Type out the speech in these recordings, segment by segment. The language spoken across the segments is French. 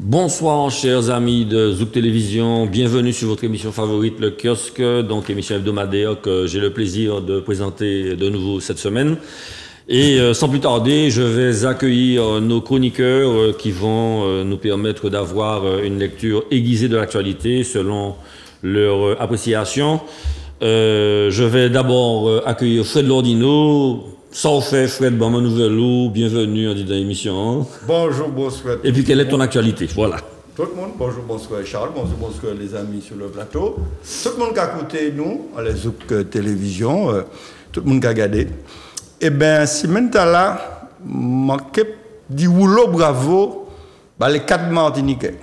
Bonsoir chers amis de Zouk Télévision, bienvenue sur votre émission favorite, le kiosque, donc émission hebdomadaire que j'ai le plaisir de présenter de nouveau cette semaine. Et sans plus tarder, je vais accueillir nos chroniqueurs qui vont nous permettre d'avoir une lecture aiguisée de l'actualité selon leur appréciation. Je vais d'abord accueillir Fred Lordino. Ça fait Fred, bon, ma nouvelle ou bienvenue en dans l'émission. Bonjour, bonsoir. Et puis quelle est ton actualité? Voilà. Tout le monde, bonjour, bonsoir Charles, bonsoir les amis sur le plateau. Tout le monde qui a écouté nous, à la Zouk Télévision, tout le monde qui a regardé. Eh bien, si maintenant là, je dis bravo, bah, les 4 Martiniquais.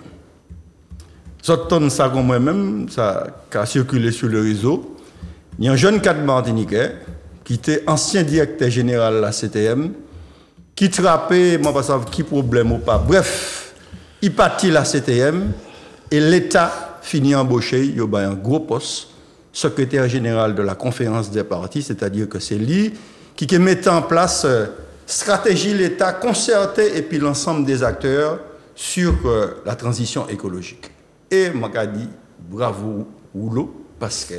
Sortant ça comme moi-même, ça a circulé sur le réseau. Il y a un jeune 4 Martiniquais qui était ancien directeur général de la CTM, qui trappait, moi, pas savoir qui problème ou pas. Bref, il partit la CTM et l'État finit embauché, il y a un gros poste, secrétaire général de la conférence des partis, c'est-à-dire que c'est lui qui met en place stratégie l'État concertée et puis l'ensemble des acteurs sur la transition écologique. Et moi, je dis bravo Oulo, parce que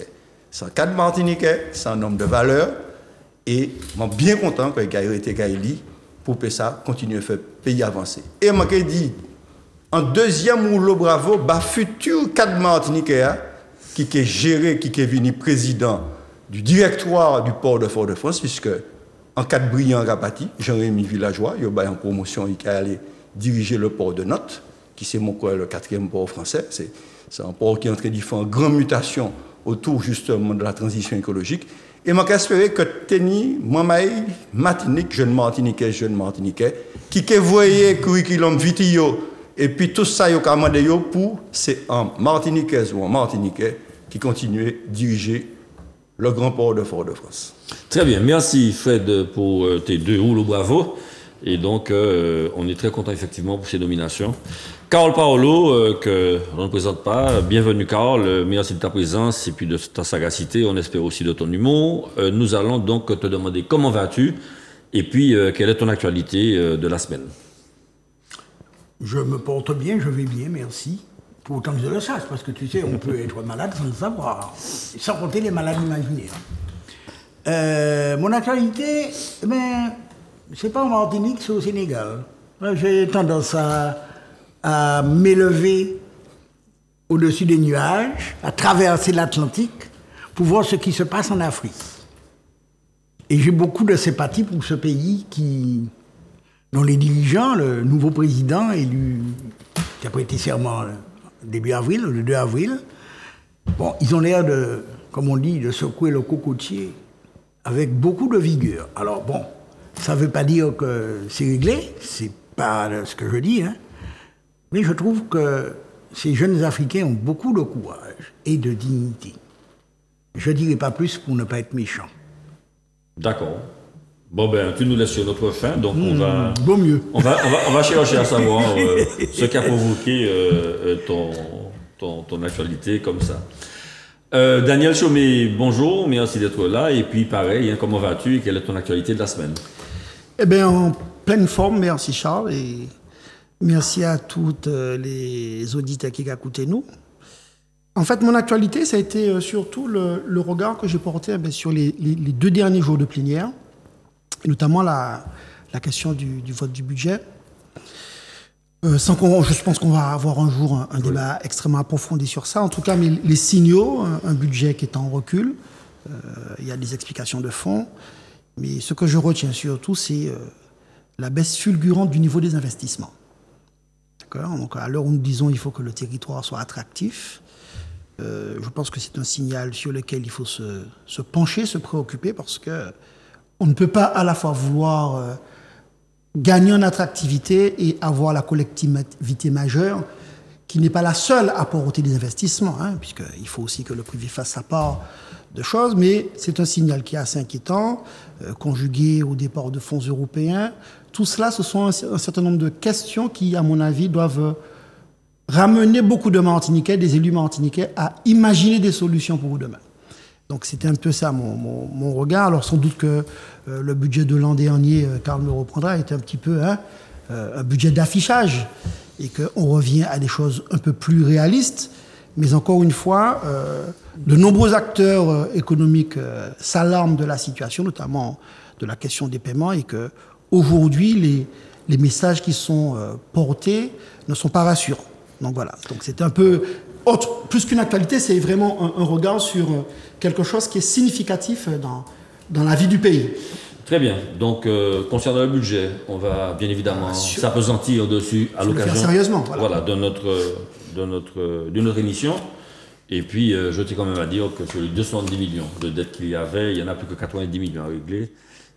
c'est un cadre martiniquais, c'est un homme de valeur, et je suis bien content qu'il ait été Kaili pour que ça continue à faire pays avancer. Et moi, je dis en deuxième Oulo bravo, bah, futur cadre martiniquais qui est géré, qui est venu président du directoire du port de Fort-de-France, puisque en cas de brillant Rapati, Jean-Rémy Villageois, il y a en promotion, il est allé diriger le port de Nantes, qui c'est le 4e port français. C'est un port qui est en train de faire une grande mutation autour justement de la transition écologique. Et je j'espère que Teni, Mamaï, jeune Martiniquais, qui voyait curriculum vitio, et puis tout ça, il y a pour c'est un Martiniquais ou un Martiniquais qui continue à diriger le grand port de Fort-de-France. Très bien, merci Fred pour tes 2 rouleaux bravo. Et donc, on est très content effectivement pour ces nominations. Carl Paolo, que l'on ne présente pas, bienvenue Carl, merci de ta présence et puis de ta sagacité, on espère aussi de ton humour. Nous allons donc te demander comment vas-tu et puis quelle est ton actualité de la semaine. Je me porte bien, je vais bien, merci. Pour autant que je le sache, parce que tu sais, on peut être malade sans le savoir, sans compter les malades imaginaires. Mon actualité, c'est pas en Martinique, c'est au Sénégal. J'ai tendance à m'élever au-dessus des nuages, à traverser l'Atlantique, pour voir ce qui se passe en Afrique. Et j'ai beaucoup de sympathie pour ce pays dont les dirigeants, le nouveau président élu, qui a prêté serment début avril, le 2 avril, bon, ils ont l'air de, comme on dit, de secouer le cocotier avec beaucoup de vigueur. Alors bon, ça ne veut pas dire que c'est réglé, c'est pas ce que je dis, hein, mais je trouve que ces jeunes Africains ont beaucoup de courage et de dignité. Je ne dirai pas plus pour ne pas être méchant. D'accord. Bon ben, tu nous laisses sur notre fin, donc on va... Vaut mieux. On va chercher à savoir ce qui a provoqué ton actualité comme ça. Daniel Chaumet, bonjour, merci d'être là. Et puis pareil, hein, comment vas-tu et quelle est ton actualité de la semaine? Eh bien, en pleine forme, merci Charles, et merci à toutes les auditeurs qui ont écouté nous. En fait, mon actualité, ça a été surtout le regard que j'ai porté sur les 2 derniers jours de plénière, et notamment la question du vote du budget. Je pense qu'on va avoir un jour un débat extrêmement approfondi sur ça. En tout cas, mais les signaux, un budget qui est en recul, il y a des explications de fond. Mais ce que je retiens surtout, c'est la baisse fulgurante du niveau des investissements. D'accord ? Donc, à l'heure où nous disons qu'il faut que le territoire soit attractif, je pense que c'est un signal sur lequel il faut se pencher, se préoccuper, parce que on ne peut pas à la fois vouloir gagner en attractivité et avoir la collectivité majeure qui n'est pas la seule à apporter des investissements, hein, puisqu'il faut aussi que le privé fasse sa part de choses, mais c'est un signal qui est assez inquiétant, conjugué au départ de fonds européens. Tout cela, ce sont un certain nombre de questions qui, à mon avis, doivent ramener beaucoup de Martiniquais, des élus martiniquais, à imaginer des solutions pour demain. Donc c'était un peu ça mon regard. Alors sans doute que le budget de l'an dernier, Carl me reprendra, était un petit peu un budget d'affichage. et qu'on revient à des choses un peu plus réalistes. Mais encore une fois, de nombreux acteurs économiques s'alarment de la situation, notamment de la question des paiements, et qu'aujourd'hui, les messages qui sont portés ne sont pas rassurants. Donc voilà, donc c'est un peu autre. Plus qu'une actualité, c'est vraiment un regard sur quelque chose qui est significatif dans la vie du pays. Très bien. Donc, concernant le budget, on va bien évidemment s'appesantir dessus à l'occasion sérieusement, voilà, de notre émission. Et puis, je tiens quand même à dire que sur les 270 millions de dettes qu'il y avait, il n'y en a plus que 90 millions à régler.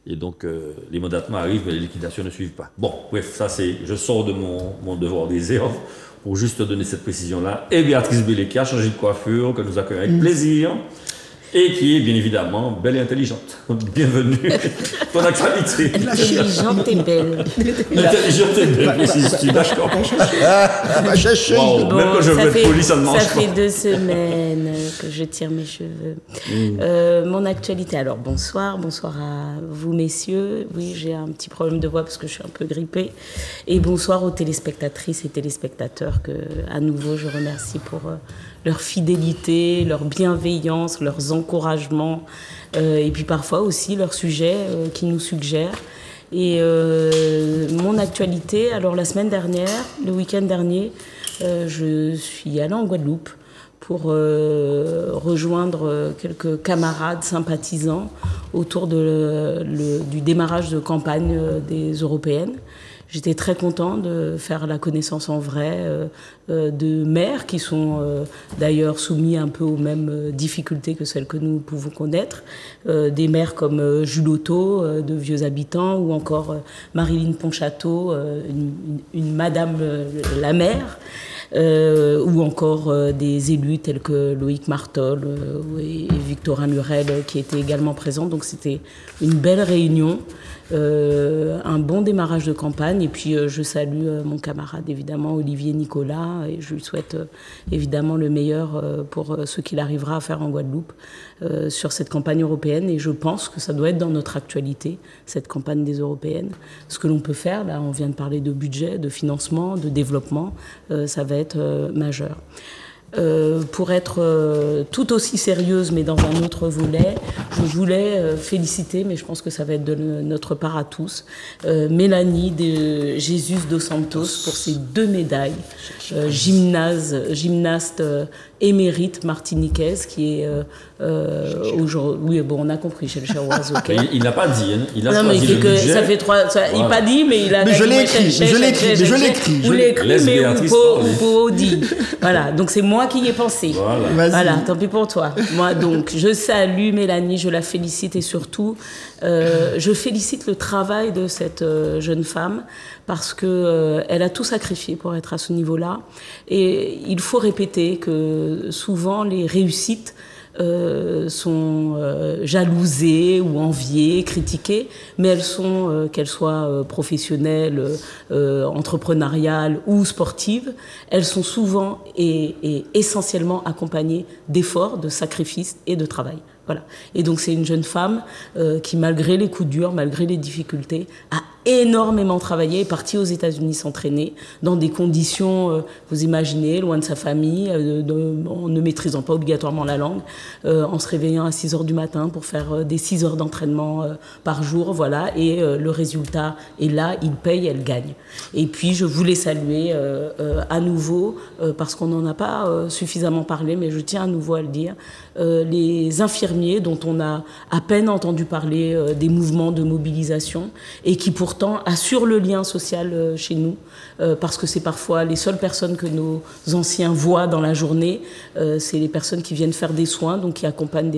Et donc, les mandatements arrivent, mais les liquidations ne suivent pas. Bon, bref, ça c'est... Je sors de mon devoir des réserve pour juste donner cette précision-là. Et Béatrice Bellé qui a changé de coiffure, que nous accueillons avec plaisir. Et qui est bien évidemment belle et intelligente. Bienvenue. Ton actualité. Intelligente et belle. Intelligente et belle, précise-tu, d'accord. Bon, même quand je veux être poli, ça ne mange pas. Ça fait 2 semaines que je tire mes cheveux. Mon actualité, alors bonsoir à vous messieurs. Oui, j'ai un petit problème de voix parce que je suis un peu grippée. Et bonsoir aux téléspectatrices et téléspectateurs que, à nouveau, je remercie pour leur fidélité, leur bienveillance, leurs encouragements, et puis parfois aussi leurs sujets qu'ils nous suggèrent. Et mon actualité, alors la semaine dernière, le week-end dernier, je suis allée en Guadeloupe pour rejoindre quelques camarades sympathisants autour du démarrage de campagne des européennes. J'étais très contente de faire la connaissance en vrai de maires qui sont d'ailleurs soumis un peu aux mêmes difficultés que celles que nous pouvons connaître. Des maires comme Jules Otto, de Vieux Habitants, ou encore Marilyn Ponchateau, une madame la maire. Ou encore des élus tels que Loïc Martol et Victorin Lurel qui étaient également présents. Donc c'était une belle réunion, un bon démarrage de campagne. Et puis je salue mon camarade évidemment Olivier Nicolas et je lui souhaite évidemment le meilleur pour ce qu'il arrivera à faire en Guadeloupe sur cette campagne européenne. Et je pense que ça doit être dans notre actualité, cette campagne des européennes. Ce que l'on peut faire, là on vient de parler de budget, de financement, de développement, ça va être majeur. Pour être tout aussi sérieuse, mais dans un autre volet, je voulais féliciter, mais je pense que ça va être de notre part à tous, Mélanie de Jesus dos Santos pour ses 2 médailles, gymnaste émérite martiniquaise, qui est aujourd'hui... Oui, bon, on a compris chez le cher oiseau. Okay. Il n'a pas dit, hein. Il a non, mais il que ça fait 3... il n'a pas dit, mais il a... Mais je l'ai écrit, Vous l'écrit, mais ou pour dit. Voilà, donc c'est moi qui y ai pensé. Voilà, tant pis pour toi. Moi, donc, je salue Mélanie, je la félicite et surtout, je félicite le travail de cette jeune femme parce qu'elle a tout sacrifié pour être à ce niveau-là. Et il faut répéter que souvent les réussites sont jalousées ou enviées, critiquées, mais elles sont, qu'elles soient professionnelles, entrepreneuriales ou sportives, elles sont souvent et essentiellement accompagnées d'efforts, de sacrifices et de travail. Voilà. Et donc c'est une jeune femme qui, malgré les coups durs, malgré les difficultés, a énormément travaillé, est partie aux États-Unis s'entraîner dans des conditions, vous imaginez, loin de sa famille, en ne maîtrisant pas obligatoirement la langue, en se réveillant à 6 heures du matin pour faire des 6 heures d'entraînement par jour, voilà. Et le résultat est là, il paye, elle gagne. Et puis je voulais saluer à nouveau, parce qu'on n'en a pas suffisamment parlé, mais je tiens à nouveau à le dire, les infirmiers dont on a à peine entendu parler des mouvements de mobilisation et qui pourtant assurent le lien social chez nous parce que c'est parfois les seules personnes que nos anciens voient dans la journée, c'est les personnes qui viennent faire des soins, donc qui accompagnent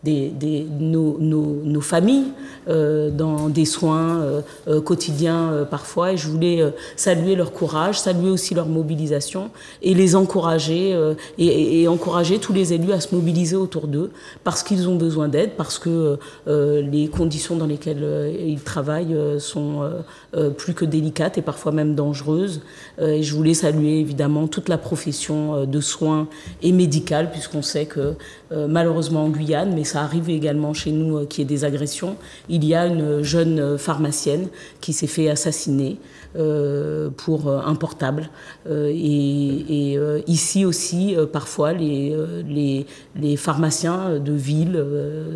nos familles dans des soins quotidiens parfois, et je voulais saluer leur courage, saluer aussi leur mobilisation et les encourager et encourager tous les élus à se mobiliser autour d'eux parce qu'ils ont besoin d'aide, parce que les conditions dans lesquelles ils travaillent sont sont plus que délicates et parfois même dangereuses. Et je voulais saluer évidemment toute la profession de soins et médicale, puisqu'on sait que malheureusement en Guyane, mais ça arrive également chez nous qu'il y ait des agressions, il y a une jeune pharmacienne qui s'est fait assassiner pour un portable. Et ici aussi, parfois, les pharmaciens de ville,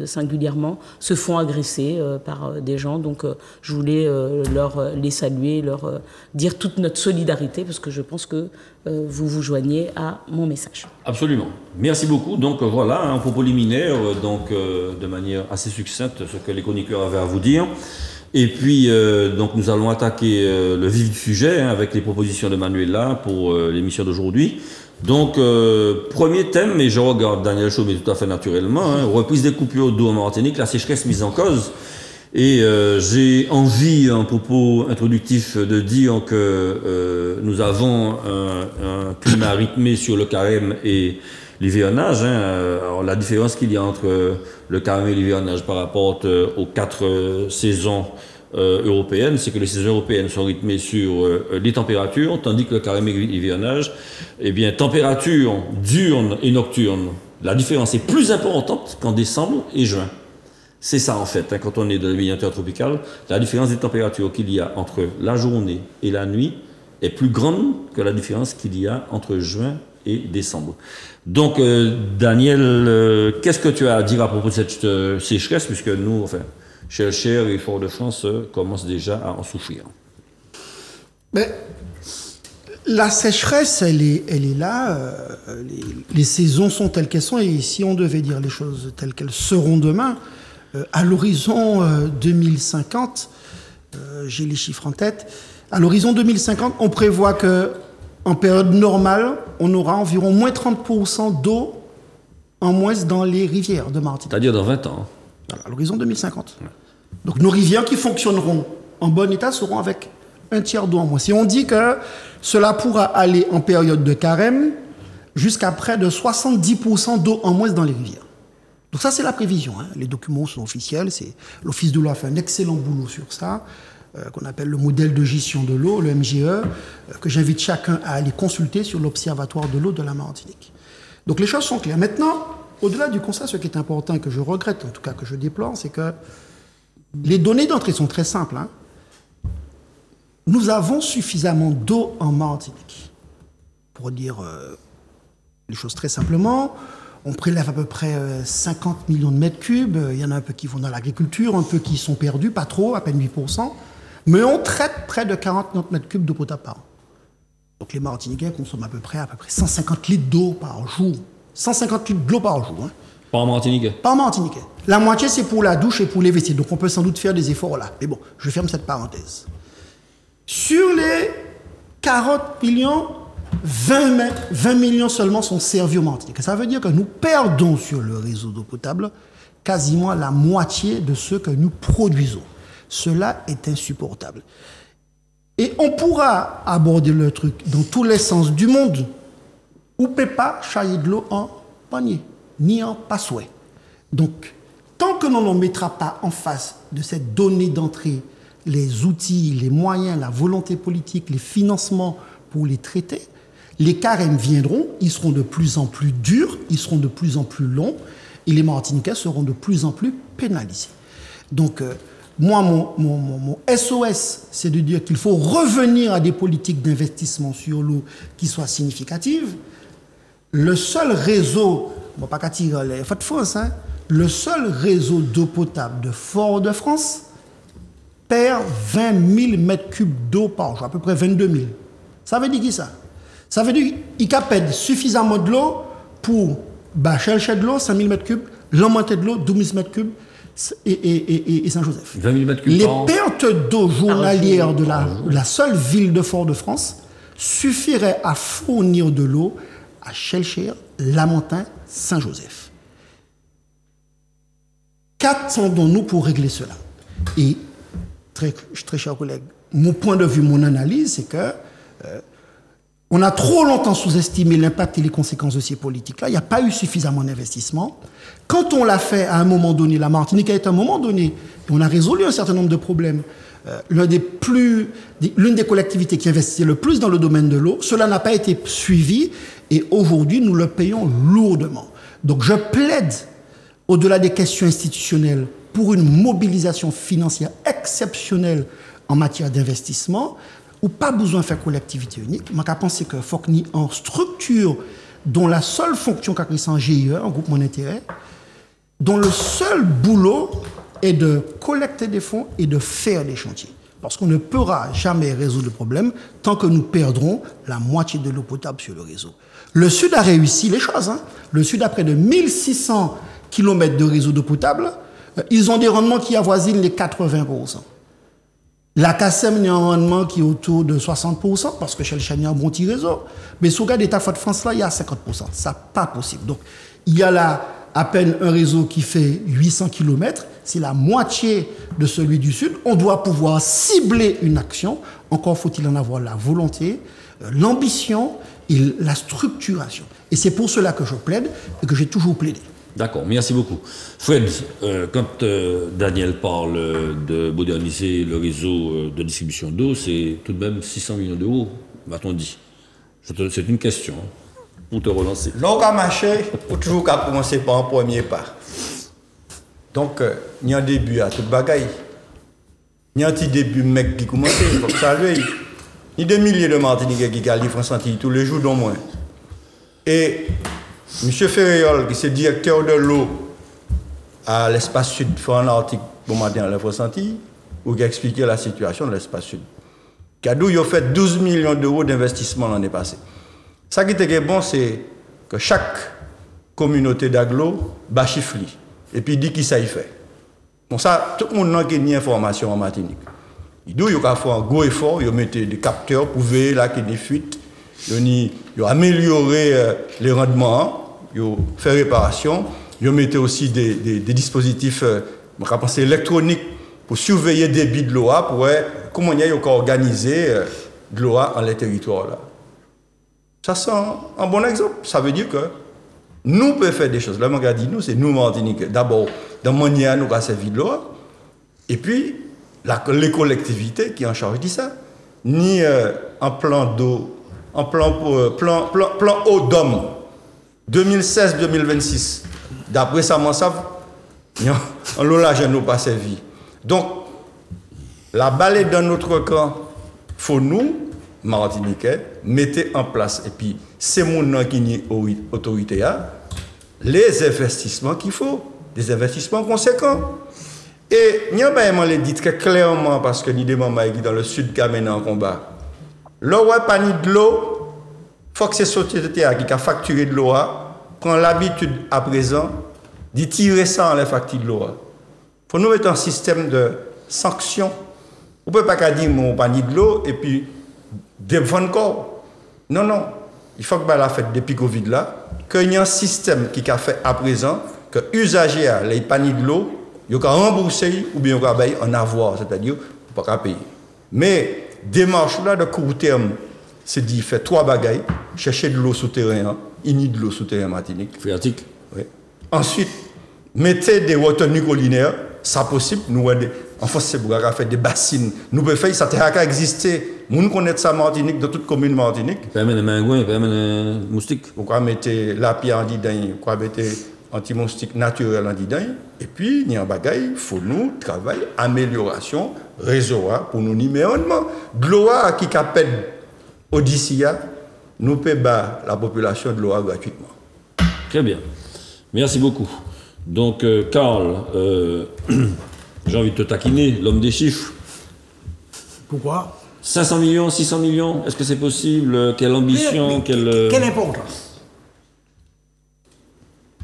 singulièrement, se font agresser par des gens. Donc, je voulais les saluer, leur dire toute notre solidarité, parce que je pense que vous vous joignez à mon message. Absolument. Merci beaucoup. Donc, voilà, un propos liminaire, de manière assez succincte, ce que les chroniqueurs avaient à vous dire. Et puis, donc, nous allons attaquer le vif du sujet avec les propositions de Manuela pour l'émission d'aujourd'hui. Donc, premier thème, et je regarde Daniel Chaumé tout à fait naturellement, reprise des coupures d'eau en Martinique, la sécheresse mise en cause. Et j'ai envie, en propos introductif, de dire que nous avons un climat rythmé sur le carême et l'hivernage. Alors, la différence qu'il y a entre le carême et l'hivernage par rapport aux 4 saisons européennes, c'est que les saisons européennes sont rythmées sur les températures, tandis que le carême et l'hivernage, eh bien, température diurne et nocturne, la différence est plus importante qu'en décembre et juin. C'est ça en fait, quand on est dans le milieu intertropical, la différence des températures qu'il y a entre la journée et la nuit est plus grande que la différence qu'il y a entre juin et décembre. Donc, Daniel, qu'est-ce que tu as à dire à propos de cette sécheresse, puisque nous, enfin, Shellshare et Fort-de-France commencent déjà à en souffrir? Mais la sécheresse, elle est là. Les saisons sont telles qu'elles sont, et si on devait dire les choses telles qu'elles seront demain, à l'horizon 2050, j'ai les chiffres en tête, à l'horizon 2050, on prévoit que en période normale, on aura environ moins 30% d'eau en moins dans les rivières de Martinique. C'est-à-dire dans 20 ans. Voilà, à l'horizon 2050. Ouais. Donc nos rivières qui fonctionneront en bon état seront avec un tiers d'eau en moins. Si on dit que cela pourra aller en période de carême jusqu'à près de 70% d'eau en moins dans les rivières. Donc ça, c'est la prévision. Les documents sont officiels. L'Office de l'eau a fait un excellent boulot sur ça, qu'on appelle le modèle de gestion de l'eau, le MGE, que j'invite chacun à aller consulter sur l'Observatoire de l'eau de la Martinique. Donc les choses sont claires. Maintenant, au-delà du constat, ce qui est important et que je regrette, en tout cas que je déplore, c'est que les données d'entrée sont très simples. Nous avons suffisamment d'eau en Martinique. Pour dire les choses très simplement, on prélève à peu près 50 millions de mètres cubes. Il y en a un peu qui vont dans l'agriculture, un peu qui sont perdus, pas trop, à peine 8%. Mais on traite près de 40 millions de mètres cubes d'eau potable par an. Donc les Martiniquais consomment à peu près 150 litres d'eau par jour. 150 litres d'eau par jour. Par Martiniquais. Par Martiniquais. La moitié, c'est pour la douche et pour les WC. Donc on peut sans doute faire des efforts là. Mais bon, je ferme cette parenthèse. Sur les 40 millions, 20 millions seulement sont servis aux Martiniquais. Ça veut dire que nous perdons sur le réseau d'eau potable quasiment la moitié de ce que nous produisons. Cela est insupportable. Et on pourra aborder le truc dans tous les sens du monde. On ne peut pas chailler de l'eau en panier, ni en passouet. Donc, tant que l'on ne mettra pas en face de cette donnée d'entrée les outils, les moyens, la volonté politique, les financements pour les traiter, les carèmes viendront, ils seront de plus en plus durs, ils seront de plus en plus longs, et les Martiniquais seront de plus en plus pénalisés. Donc, moi, mon SOS, c'est de dire qu'il faut revenir à des politiques d'investissement sur l'eau qui soient significatives. Le seul réseau, on ne va pas tirer les fautes fausses, le seul réseau d'eau potable de Fort-de-France perd 20 000 mètres cubes d'eau par jour, à peu près 22 000. Ça veut dire qui ça? Ça veut dire qu'il perd suffisamment de l'eau pour chercher de l'eau, 5 000 mètres cubes, l'augmenter de l'eau, 12 000 mètres cubes, et Saint-Joseph. 20 000 mètres cubes les pertes d'eau journalières de la seule ville de Fort-de-France suffiraient à fournir de l'eau à Shellshare, Lamentin, Saint-Joseph. Qu'attendons-nous pour régler cela? Et, très chers collègues, mon point de vue, mon analyse, c'est que on a trop longtemps sous-estimé l'impact et les conséquences de ces politiques-là. Il n'y a pas eu suffisamment d'investissement. Quand on l'a fait à un moment donné, la Martinique a été à un moment donné, on a résolu un certain nombre de problèmes. l'une des collectivités qui investit le plus dans le domaine de l'eau. Cela n'a pas été suivi et aujourd'hui, nous le payons lourdement. Donc, je plaide, au-delà des questions institutionnelles, pour une mobilisation financière exceptionnelle en matière d'investissement, où pas besoin de faire collectivité unique. Je pense qu'il faut qu'il y ait une structure dont la seule fonction qu'a créé en GIE, un groupement d'intérêt, dont le seul boulot est de collecter des fonds et de faire des chantiers. Parce qu'on ne pourra jamais résoudre le problème tant que nous perdrons la moitié de l'eau potable sur le réseau. Le Sud a réussi les choses. Hein. Le Sud a près de 1600 km de réseau d'eau potable. Ils ont des rendements qui avoisinent les 80%. La CACEM a un rendement qui est autour de 60% parce que chez le Chani, il y a un bon petit réseau. Mais sur le cas d'État de France, là, il y a 50%. Ça n'est pas possible. Donc, il y a là à peine un réseau qui fait 800 km. C'est la moitié de celui du Sud. On doit pouvoir cibler une action. Encore faut-il en avoir la volonté, l'ambition et la structuration. Et c'est pour cela que je plaide et que j'ai toujours plaidé. D'accord, merci beaucoup. Fred, quand Daniel parle de moderniser le réseau de distribution d'eau, c'est tout de même 600 millions d'euros, m'a-t-on dit. C'est une question pour te relancer. L'on a marché, il faut toujours commencer par un premier pas. Donc, il y a un début à toute bagaille. Il y a un petit début, mec, qui commence, il faut saluer. Il y a des milliers de Martiniquais qui gagnent France Antilles tous les jours, d'au moins. Et M. Ferréol, qui est directeur de l'eau à l'espace sud, fait un article pour matin à la France Antilles, où il a expliqué la situation de l'espace sud. Cadou, il a fait 12 millions d'euros d'investissement l'année passée. Ce qui est bon, c'est que chaque communauté d'agglo bat chiffre et puis dit qui ça y fait. Bon, ça, tout le monde n'a qu'une information en Martinique. Il doit faire un gros effort, il mettre des capteurs pour veiller là qu'il y a des fuites, il améliorer les rendements, il faire réparation, il mettre aussi des dispositifs électroniques pour surveiller le débit de l'eau, pour voir comment il y a organisé de l'eau dans les territoires là. Ça c'est un bon exemple. Ça veut dire que nous pouvons faire des choses. Là, on a dit nous, c'est nous Martinique. D'abord, dans mon manière, nous avons servi de l'eau. Et puis, les collectivités qui en charge de ça. Ni un plan d'eau, un plan eau d'homme 2016-2026. D'après ça, on savent, on l'a nous pas servi. Donc, la balle est dans notre camp. Il faut nous, Martiniquais, mettez en place, et puis c'est mon nom qui est autorité, les investissements qu'il faut, des investissements conséquents. Et nous avons dit très clairement, parce que nous sommes dans le sud qui a mené en combat, l'eau n'est pas ni de l'eau, il faut que ces sociétés qui ont facturé de l'eau prennent l'habitude à présent de tirer ça en les factures de l'eau. Il faut nous mettre un système de sanctions. On ne peut pas dire qu'on n'a pas ni de l'eau et puis devant encore. Non, non. Il faut que la fête depuis Covid là, qu'il y ait un système qui a fait à présent que l'usager a les paniers de l'eau, il a remboursé ou bien il a payé en avoir, c'est-à-dire il ne peut pas payer. Mais démarche là de court terme, c'est dit faire 3 bagailles, chercher de l'eau souterraine, ini de l'eau souterraine Martinique. Phréatique. Oui. Ensuite, mettez des retenues collinaires, ça possible, nous en France c'est pour faire des bassines. Nous pouvons faire ça a existé. Nous connaissons ça Martinique, dans toute commune Martinique. Permet les maingouins, permet les moustiques. Pourquoi mettre la pierre en didain, pourquoi mettre anti-moustique naturel en didain. Et puis, il y a un bagaille, il faut nous travailler, amélioration, réservoir pour nous nimer rendement. De l'eau qui appelle Odyssia, nous payons la population de l'eau gratuitement. Très bien. Merci beaucoup. Donc, Karl, j'ai envie de te taquiner, l'homme des chiffres. Pourquoi 500 millions, 600 millions, est-ce que c'est possible? Quelle ambition? Quelle importance?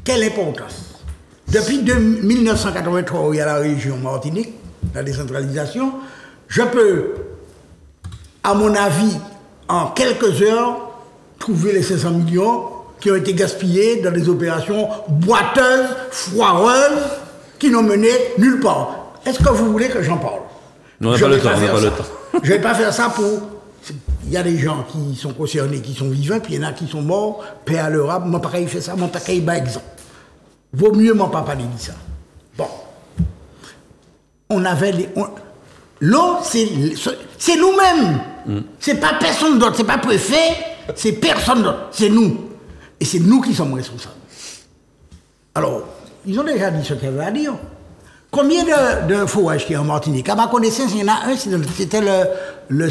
Quelle importance? Depuis 1983, où il y a la région Martinique, la décentralisation, je peux, à mon avis, en quelques heures, trouver les 500 millions qui ont été gaspillés dans des opérations boiteuses, foireuses, qui n'ont mené nulle part. Est-ce que vous voulez que j'en parle? Non, on n'a pas le temps, on n'a pas le temps. Je ne vais pas faire ça pour... Il y a des gens qui sont concernés, qui sont vivants, puis il y en a qui sont morts, paix à leur âme. Mon papa, il fait ça, mon papa, il bat exemple. Vaut mieux mon papa dit ça. Bon. On avait L'eau, c'est nous-mêmes. C'est pas personne d'autre, c'est pas préfet, c'est personne d'autre, c'est nous. Et c'est nous qui sommes responsables. Alors, ils ont déjà dit ce qu'il y avait à dire. Combien de fourrages qu'il y a en Martinique? À ma connaissance, il y en a un, c'était le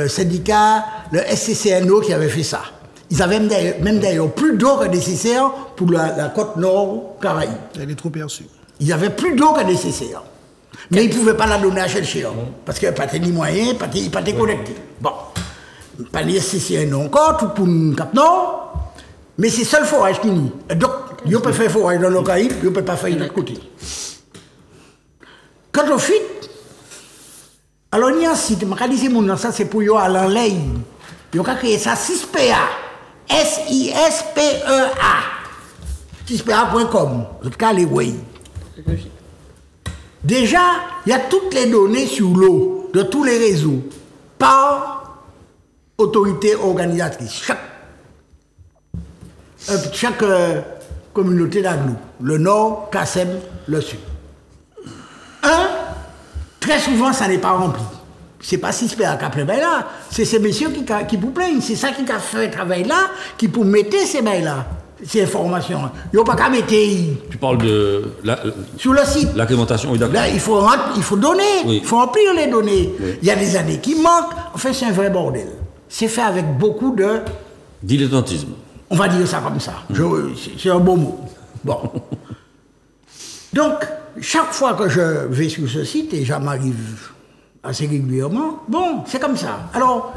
syndicat, le SCCNO qui avait fait ça. Ils avaient même d'ailleurs plus d'eau que nécessaire pour la côte nord Caraïbes. Elle est trop perçue. Ils avaient plus d'eau que nécessaire. Mais ils ne pouvaient pas la donner à chercher. Parce qu'il n'y avait pas de moyens, ils n'étaient pas connectés. Bon. Pas les SCCNO encore, tout pour le Cap Nord. Mais c'est le seul forage qui n'y. Donc, ils peuvent faire forage dans le Caraïbes, ils ne peuvent pas faire de l'autre côté. Quant aux fuites, alors il y a un site, ça c'est pour aller en ligne. Ils ont créé ça 6PA. SISPEA. 6PA.com. En tout cas, les way. Déjà, il y a toutes les données sur l'eau de tous les réseaux par autorité organisatrice. Chaque communauté d'agglo. Le Nord, Kassem, le Sud. Très souvent, ça n'est pas rempli. C'est pas 6PA qui a fait là, c'est ces messieurs qui vous plaignent. C'est ça qui a fait le travail là, qui pour mettre ces bails-là, ces informations. Ils n'ont pas qu'à mettre. Tu parles de sur le site. L'accrémentation, oui, d'accord. Là, il faut donner, il faut remplir les données. Oui. Il y a des années qui manquent. Enfin, c'est un vrai bordel. C'est fait avec beaucoup de dilettantisme. On va dire ça comme ça. C'est un beau mot. Bon. Donc, chaque fois que je vais sur ce site, et ça m'arrive assez régulièrement, bon, c'est comme ça. Alors,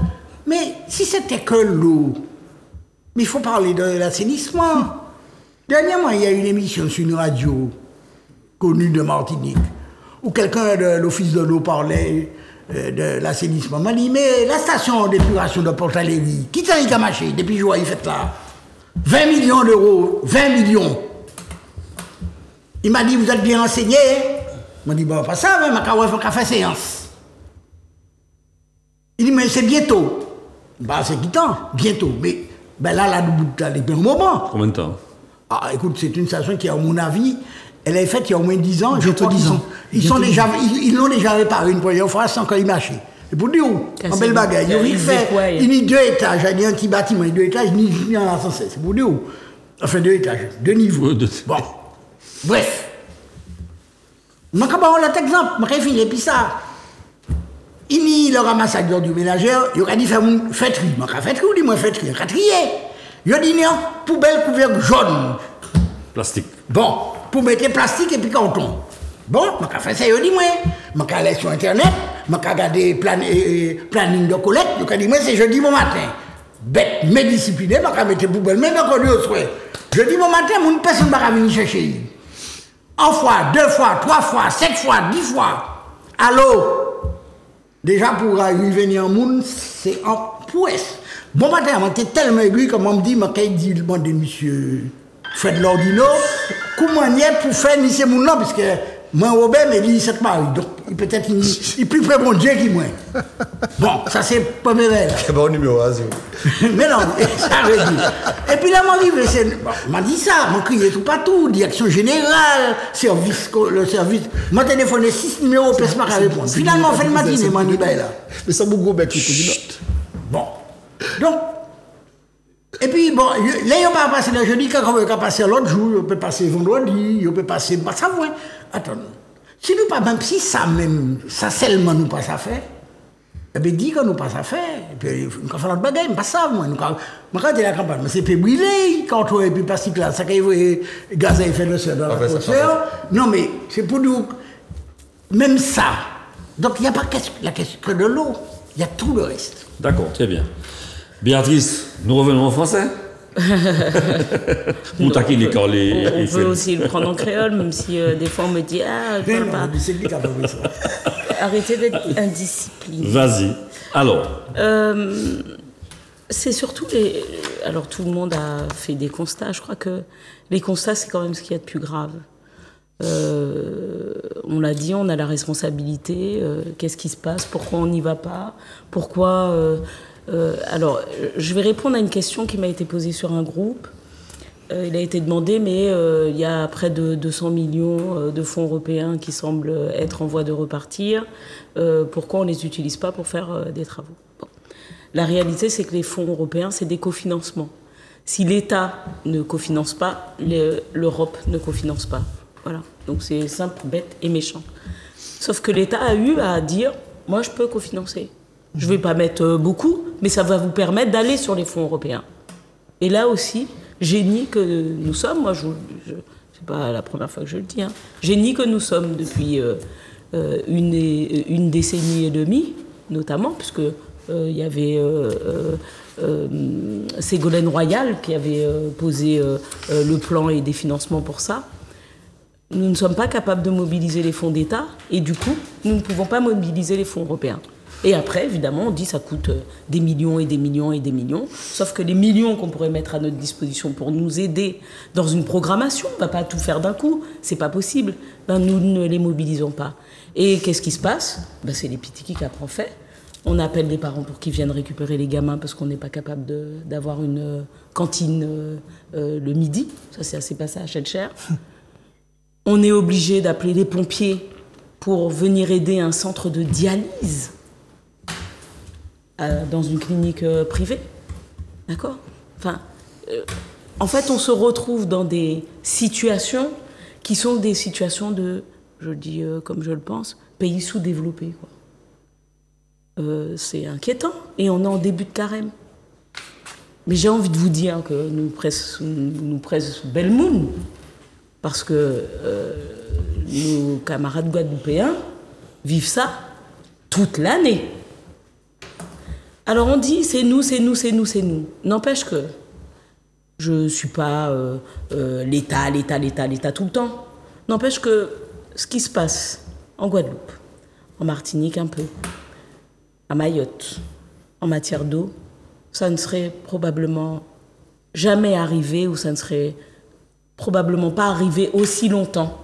mais si c'était que l'eau, mais il faut parler de l'assainissement. Dernièrement, il y a une émission sur une radio connue de Martinique, où quelqu'un de l'Office de l'eau parlait de l'assainissement. Il m'a dit, mais la station d'épuration de Port-Aléry, qui t'a dit à marcher depuis jour, il fait là 20 millions d'euros, 20 millions. Il m'a dit, vous êtes bien renseigné? Il m'a dit, bon, pas ça, mais il faut qu'à faire séance. Il dit, mais c'est bientôt. Bah, c'est quittant, bientôt. Mais ben là, depuis un moment. Combien de temps? Ah, écoute, c'est une station qui, à mon avis, elle est faite il y a au moins 10 ans. Je crois 10 ans. Ils l'ont déjà réparé une première fois sans qu'il marche. Et pour dire où? En belle bagaille. Il fait, il y a 2 étages, il y a un petit bâtiment, il y a 2 étages, il y a un ascenseur. C'est pour dire où? Enfin, 2 étages, 2 niveaux. Bon. Bref. Je vais prendre l'autre exemple, je vais finir, puis ça. Il y a le ramassage d'ordures du ménagère, il a dit faire une fêterie. Je vais faire ou dis-moi fêterie, je vais trier. Il a dit non, poubelle couvercle jaune. Plastique. Bon, pour mettre plastique et puis carton. Bon, je vais faire ça, il a dit moi. Je vais aller sur Internet, je vais regarder planning de collecte, je vais dire moi c'est jeudi bon matin. Bête, mais discipliné, je vais mettre poubelle, même quand on au soir. Jeudi bon matin, personne ne va venir chercher. 1 fois, 2 fois, 3 fois, 7 fois, 10 fois. Allô? Déjà pour arriver en monde, c'est en prouesse. Bon matin, on était tellement aiguille comme on me dit, je demande monsieur Fred Lordino, comment il est pour faire ni ces monde-là, parce que moi, Robert, mais lui, c'est mari. Donc, peut-être il est plus près bon Dieu qu'il moi. Bon, ça c'est pas mauvais. C'est bon numéro, vas-y. Mais non, ça veut dire. Et puis là, m'a dit ça, m'a crié tout partout, direction générale, le service. M'a téléphoné 6 numéros, personne m'a répondre. Finalement, on fait le matin, m'a dit, là. Mais ça, beaucoup bec, Bon. Donc, et puis, bon, là, il n'y a pas passé le jeudi, quand on peut passer l'autre jour, on peut passer vendredi, on peut passer, pas savoir. Attends, si nous pas, même si ça même, ça seulement nous pas ça fait, eh bien, dis que nous pas ça fait, et puis, nous faisons notre bagaille, pas ça, moi, quand on est la campagne, mais c'est pas brûlé, quand on est puis pas si là, ça qu'il y a gaz à effet de serre dans l'atmosphère. Non, mais c'est pour nous, même ça. Donc, il n'y a pas la question que de l'eau, il y a tout le reste. D'accord, très bien. Béatrice, nous revenons en français. Pour taquiner les corps, on peut aussi le prendre en créole, même si des fois on me dit je parle pas. Arrêtez d'être indiscipliné. Vas-y. Alors. C'est surtout alors tout le monde a fait des constats. Je crois que les constats, c'est quand même ce qu'il y a de plus grave. On l'a dit, on a la responsabilité. Qu'est-ce qui se passe? Pourquoi on n'y va pas? Pourquoi alors, je vais répondre à une question qui m'a été posée sur un groupe. il a été demandé, mais il y a près de 200 millions de fonds européens qui semblent être en voie de repartir. Pourquoi on ne les utilise pas pour faire des travaux? Bon. La réalité, c'est que les fonds européens, c'est des cofinancements. Si l'État ne cofinance pas, l'Europe ne cofinance pas. Voilà. Donc c'est simple, bête et méchant. Sauf que l'État a eu à dire, moi je peux cofinancer. Je ne vais pas mettre beaucoup, mais ça va vous permettre d'aller sur les fonds européens. Et là aussi, génie que nous sommes, moi c'est pas la première fois que je le dis, hein, génie que nous sommes depuis une décennie et demie, notamment, puisque il y avait Ségolène Royal qui avait posé le plan et des financements pour ça. Nous ne sommes pas capables de mobiliser les fonds d'État et du coup, nous ne pouvons pas mobiliser les fonds européens. Et après, évidemment, on dit que ça coûte des millions et des millions et des millions. Sauf que les millions qu'on pourrait mettre à notre disposition pour nous aider dans une programmation, on ne va pas tout faire d'un coup, c'est pas possible. Ben, nous ne les mobilisons pas. Et qu'est-ce qui se passe? Ben, c'est les pitiki qui apprend fait. On appelle les parents pour qu'ils viennent récupérer les gamins parce qu'on n'est pas capable d'avoir une cantine le midi. Ça, c'est assez passé à Schellcher. On est obligé d'appeler les pompiers pour venir aider un centre de dialyse dans une clinique privée. D'accord? Enfin, en fait, on se retrouve dans des situations qui sont des situations de, je le dis comme je le pense, pays sous-développés, quoi. C'est inquiétant et on est en début de carême. Mais j'ai envie de vous dire que nous presse belle moune. Parce que nos camarades guadeloupéens vivent ça toute l'année. Alors on dit c'est nous, c'est nous, c'est nous, c'est nous. N'empêche que je ne suis pas l'État tout le temps. N'empêche que ce qui se passe en Guadeloupe, en Martinique un peu, à Mayotte, en matière d'eau, ça ne serait probablement jamais arrivé ou ça ne serait probablement pas arrivé aussi longtemps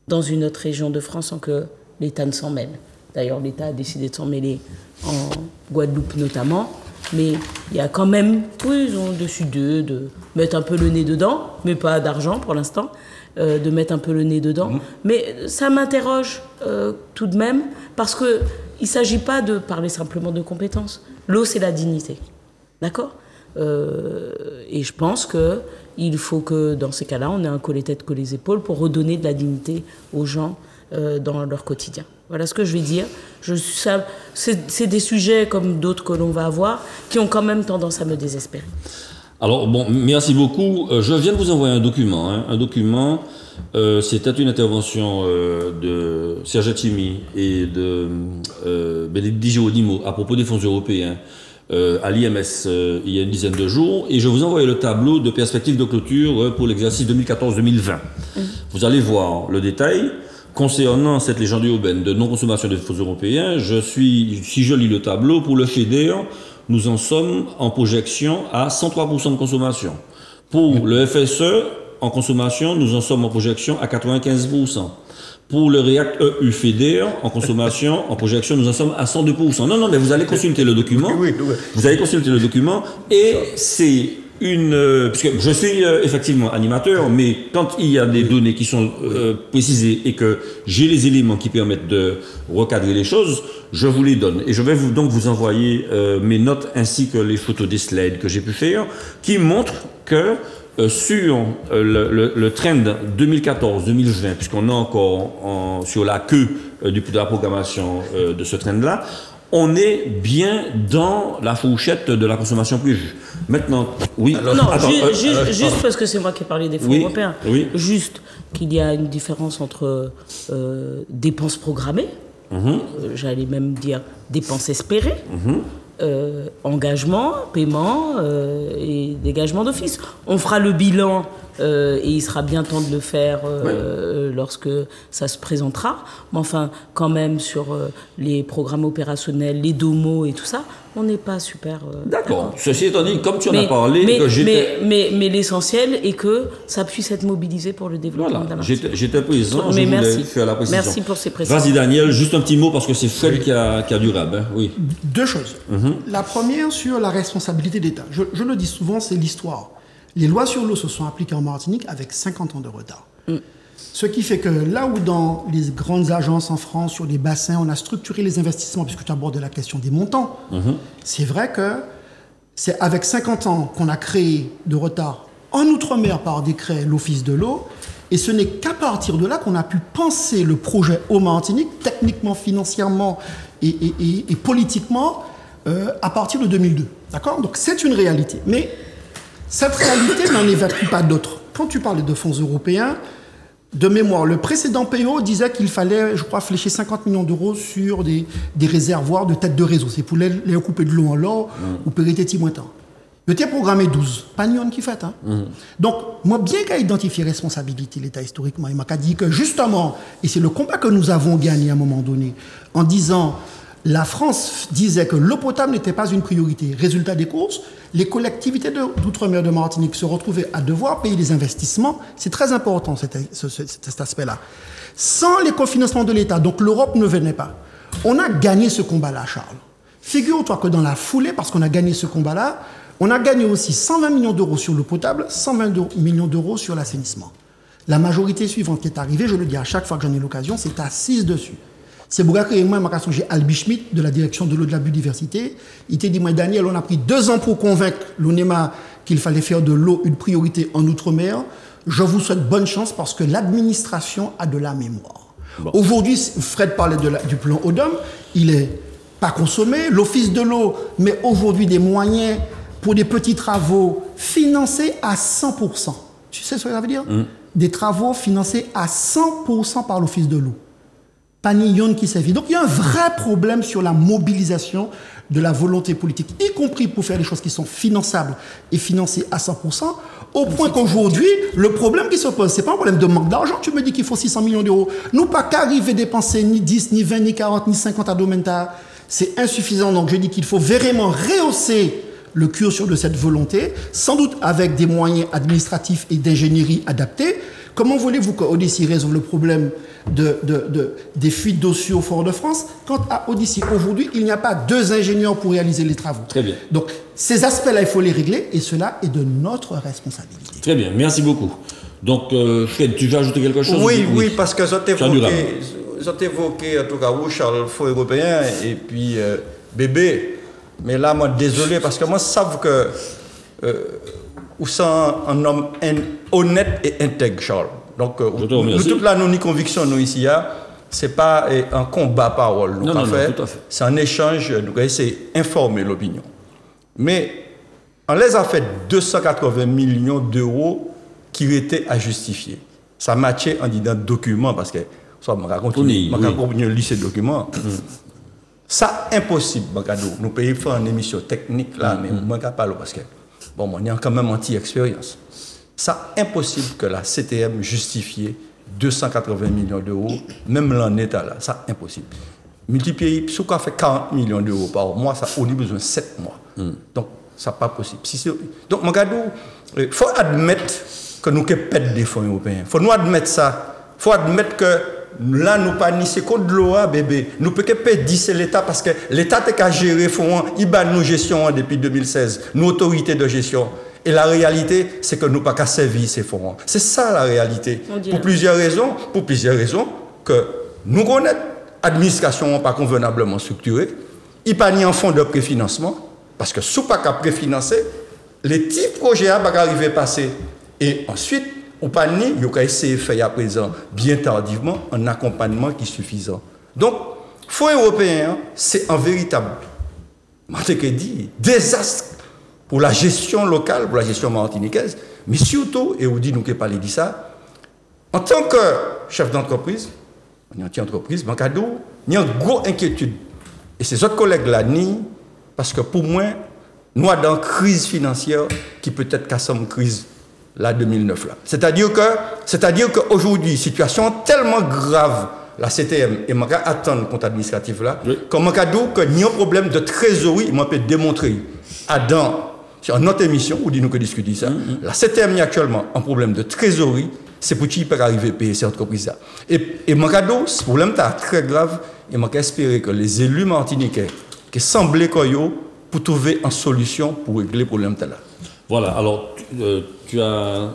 dans une autre région de France sans que l'État ne s'en mêle. D'ailleurs, l'État a décidé de s'en mêler en Guadeloupe notamment, mais il y a quand même, oui, ils ont dessus d'eux, de mettre un peu le nez dedans, mais pas d'argent pour l'instant, de mettre un peu le nez dedans. Mais ça m'interroge tout de même, parce qu'il ne s'agit pas de parler simplement de compétences. L'eau, c'est la dignité. D'accord ? Et je pense qu'il faut que, dans ces cas-là, on ait un collet tête, collet les épaules pour redonner de la dignité aux gens dans leur quotidien. Voilà ce que je vais dire. C'est des sujets comme d'autres que l'on va avoir qui ont quand même tendance à me désespérer. Alors, bon, merci beaucoup. Je viens de vous envoyer un document. Un document, c'était une intervention de Serge Attimi et de Bénédicte Di-Giordimo à propos des fonds européens. À l'IMS il y a une dizaine de jours, et je vous envoie le tableau de perspective de clôture pour l'exercice 2014-2020. Vous allez voir le détail. Concernant cette légende urbaine de non-consommation des fonds européens, si je lis le tableau, pour le FEDER, nous en sommes en projection à 103% de consommation. Pour le FSE, en consommation, nous en sommes en projection à 95%. Pour le REACT EU FEDER, en consommation, en projection, nous en sommes à 102%. Non, mais vous allez consulter le document. Oui. Vous allez consulter le document et c'est puisque je suis effectivement animateur, mais quand il y a des données qui sont précisées et que j'ai les éléments qui permettent de recadrer les choses, je vous les donne. Et je vais donc vous envoyer mes notes ainsi que les photos des slides que j'ai pu faire, qui montrent que sur le trend 2014-2020, puisqu'on est encore sur la queue de la programmation de ce trend-là, on est bien dans la fourchette de la consommation plus juste. Maintenant, oui. Juste parce que c'est moi qui ai parlé des fonds européens. Oui. Juste qu'il y a une différence entre dépenses programmées, j'allais même dire dépenses espérées, engagement, paiement et dégagement d'office. On fera le bilan et il sera bien temps de le faire lorsque ça se présentera. Mais enfin, quand même, sur les programmes opérationnels, les DOMO et tout ça, on n'est pas super... D'accord. Ceci étant dit, comme tu en as parlé... Mais l'essentiel est que ça puisse être mobilisé pour le développement de la Martinique. J'étais présent, je voulais faire la précision. Merci pour ces précisions. Vas-y Daniel, juste un petit mot parce que c'est Fred qui a du rab. Hein. Oui. Deux choses. La première sur la responsabilité d'État. Je le dis souvent, c'est l'histoire. Les lois sur l'eau se sont appliquées en Martinique avec 50 ans de retard. Ce qui fait que là où dans les grandes agences en France, sur les bassins, on a structuré les investissements, puisque tu abordes la question des montants, c'est vrai que c'est avec 50 ans qu'on a créé de retard en Outre-mer par décret l'Office de l'eau, et ce n'est qu'à partir de là qu'on a pu penser le projet eau Martinique, techniquement, financièrement et politiquement, à partir de 2002. D'accord ? Donc c'est une réalité. Mais cette réalité n'en évacue pas d'autres. Quand tu parlais de fonds européens, de mémoire, le précédent PO disait qu'il fallait, je crois, flécher 50 millions d'euros sur des réservoirs de têtes de réseau. C'est pour les couper de l'eau en l'eau ou périter Timointan. Il était programmé 12. Pas Nyon qui fait. Hein. Donc, moi, bien qu'à identifier responsabilité l'État historiquement, il m'a dit que justement, et c'est le combat que nous avons gagné à un moment donné, en disant, la France disait que l'eau potable n'était pas une priorité. Résultat des courses, les collectivités d'outre-mer de Martinique se retrouvaient à devoir payer des investissements. C'est très important cet aspect-là. Sans les cofinancements de l'État, donc l'Europe ne venait pas. On a gagné ce combat-là, Charles. Figure-toi que dans la foulée, parce qu'on a gagné ce combat-là, on a gagné aussi 120 millions d'euros sur l'eau potable, 120 millions d'euros sur l'assainissement. La majorité suivante qui est arrivée, je le dis à chaque fois que j'en ai l'occasion, c'est assise dessus. C'est pour ça que moi, j'ai Albi Schmidt de la direction de l'eau de la biodiversité. Il t'a dit, moi, Daniel, on a pris 2 ans pour convaincre l'ONEMA qu'il fallait faire de l'eau une priorité en Outre-mer. Je vous souhaite bonne chance parce que l'administration a de la mémoire. Bon. Aujourd'hui, Fred parlait du plan ODOM. Il n'est pas consommé. L'Office de l'eau met aujourd'hui des moyens pour des petits travaux financés à 100%. Tu sais ce que ça veut dire ? Des travaux financés à 100% par l'Office de l'eau. Pas ni yon qui sévit. Donc il y a un vrai problème sur la mobilisation de la volonté politique, y compris pour faire des choses qui sont finançables et financées à 100%, au point qu'aujourd'hui, le problème qui se pose, c'est pas un problème de manque d'argent. Tu me dis qu'il faut 600 millions d'euros. Nous, pas qu'arriver à dépenser ni 10, ni 20, ni 40, ni 50 à Domenta. C'est insuffisant. Donc je dis qu'il faut vraiment rehausser le curseur de cette volonté, sans doute avec des moyens administratifs et d'ingénierie adaptés. Comment voulez-vous qu'Odyssey résolve le problème des fuites d'eau sur au Fort-de-France quand à Odyssey, aujourd'hui, il n'y a pas 2 ingénieurs pour réaliser les travaux. Très bien. Donc, ces aspects-là, il faut les régler et cela est de notre responsabilité. Très bien, merci beaucoup. Donc, Fred, tu veux ajouter quelque chose ? Oui, parce que j'ai évoqué, en tout cas, vous, Charles, Fonds européen et puis bébé. Mais là, moi, désolé, parce que moi, je sais que vous êtes un homme honnête et intègre, Charles. Donc, nous, toute la non-conviction, nous, ici, ce n'est pas un combat parole. Non, tout à fait. C'est un échange, c'est informer l'opinion. Mais on les a fait 280 millions d'euros qui étaient à justifier. Ça matchait en disant document, parce que, ça m'a raconté, lire ces documents. Ça, impossible, nous payons faire une émission technique là, mais on ne peut pas parce que, bon, on est quand même anti-expérience. Ça, impossible que la CTM justifie 280 millions d'euros, même l'en état là, ça, impossible. Multiplier, si on fait 40 millions d'euros par mois, ça, on a besoin de 7 mois. Donc, ça n'est pas possible. Donc, il faut admettre que nous pète des fonds européens. Il faut nous admettre ça. Il faut admettre que là, nous pas ni c'est contre l'eau, bébé. Nous pouvons pas dire c'est l'État parce que l'État est qu'à gérer fonds, il bat nos gestions depuis 2016, nos autorités de gestion. Et la réalité, c'est que nous pas qu'à servir ces fonds. C'est ça la réalité. Pour plusieurs raisons que nous connaissons l'administration pas convenablement structurée, il pas ni en fonds de préfinancement parce que sous pas qu'à préfinancer, les petits projets à pas arriver à passer et ensuite ou pas ni, il y a essayé de faire à présent, bien tardivement, un accompagnement qui est suffisant. Donc, Fonds européen, c'est un véritable, désastre pour la gestion locale, pour la gestion martiniquaise, mais surtout, et vous dites nous qui parlez de ça, en tant que chef d'entreprise, on est anti-entreprise, il y a une grosse inquiétude. Et ces autres collègues là, parce que pour moi, nous sommes dans une crise financière qui peut être qu'à une crise. La 2009 là. C'est-à-dire qu'aujourd'hui, situation tellement grave, la CTM, et je vais attendre le compte administratif là, comme je dis qu'il y a un problème de trésorerie, je peux démontrer sur notre émission, où nous que discuter ça, la CTM a actuellement un problème de trésorerie, c'est pour qui peut arriver à payer ces entreprises-là. Et je dis ce problème est très grave, et je espère que les élus martiniquais, qui semblent pour trouver une solution pour régler le problème là. Voilà, alors tu as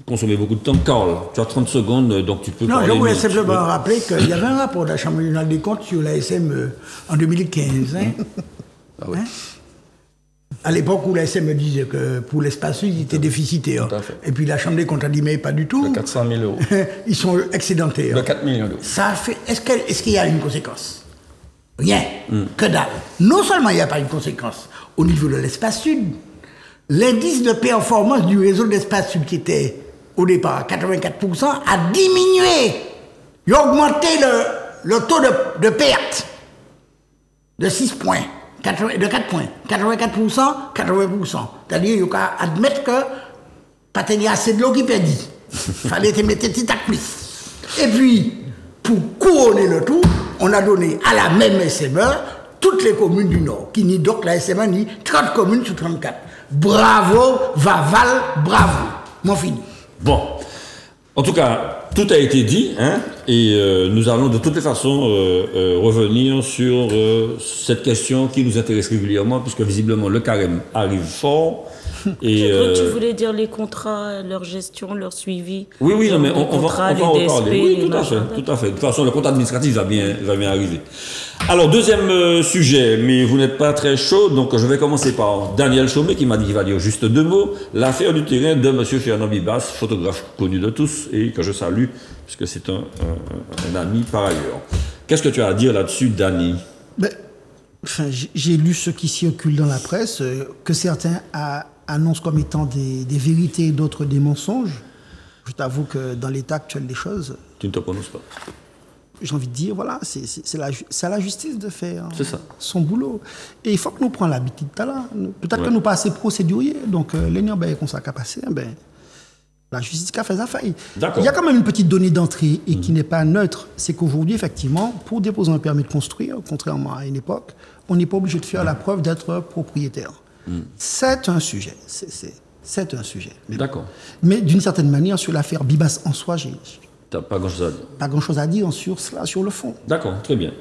consommé beaucoup de temps. Carl, tu as 30 secondes, donc tu peux non, parler. Non, je voulais simplement rappeler qu'il y avait un rapport de la Chambre régionale des comptes sur l'ASM en 2015. Hein. Ah oui. Hein? À l'époque où l'ASM disait que pour l'espace, ils étaient déficitaires. Et puis la Chambre des comptes a dit, mais pas du tout. De 400 000 euros. Ils sont excédentaires. De 4 millions d'euros. Ça fait. Est-ce qu'il y a une conséquence? Rien. Que dalle. Non seulement il n'y a pas une conséquence au niveau de l'espace sud, l'indice de performance du réseau de l'espace sud qui était au départ à 84% a diminué. Il a augmenté le taux de perte de 6 points. De 4 points. 84%, 80%. C'est-à-dire qu'il faut admettre que pas tenir assez de l'eau qui perdit. Il fallait te mettre petit à plus. Et puis, pour couronner le tout, on a donné à la même SME toutes les communes du Nord, qui ni donc la SME ni 30 communes sur 34. Bravo, Vaval, bravo. Mon fini. Bon. En tout cas, tout a été dit, hein, et nous allons de toutes les façons revenir sur cette question qui nous intéresse régulièrement, puisque visiblement le carême arrive fort. Et tu voulais dire les contrats, leur gestion, leur suivi. Oui, non, mais on va en reparler. Oui, tout à fait. De toute façon, le compte administratif va bien arriver. Alors, deuxième sujet, mais vous n'êtes pas très chaud, donc je vais commencer par Daniel Chaumet qui m'a dit qu'il va dire juste 2 mots. L'affaire du terrain de M. Fernand Bibas, photographe connu de tous et que je salue, puisque c'est un ami par ailleurs. Qu'est-ce que tu as à dire là-dessus, Dani? J'ai lu ce qui circule dans la presse, que certains annoncent comme étant des vérités et d'autres des mensonges. Je t'avoue que dans l'état actuel des choses... Tu ne te prononces pas. J'ai envie de dire, voilà, c'est à la justice de faire son boulot. Et il faut que nous prenions l'habitude de là. Peut-être que nous pas assez procéduriers. Donc, les gens qui ont ça qu'à passer, la justice qui a fait ça faille. Il y a quand même une petite donnée d'entrée et qui n'est pas neutre. C'est qu'aujourd'hui, effectivement, pour déposer un permis de construire, contrairement à une époque, on n'est pas obligé de faire la preuve d'être propriétaire. C'est un sujet. C'est un sujet. D'accord. Mais d'une certaine manière, sur l'affaire Bibas en soi, t'as pas grand-chose à dire. Pas grand-chose à dire sur cela, sur le fond. D'accord, très bien.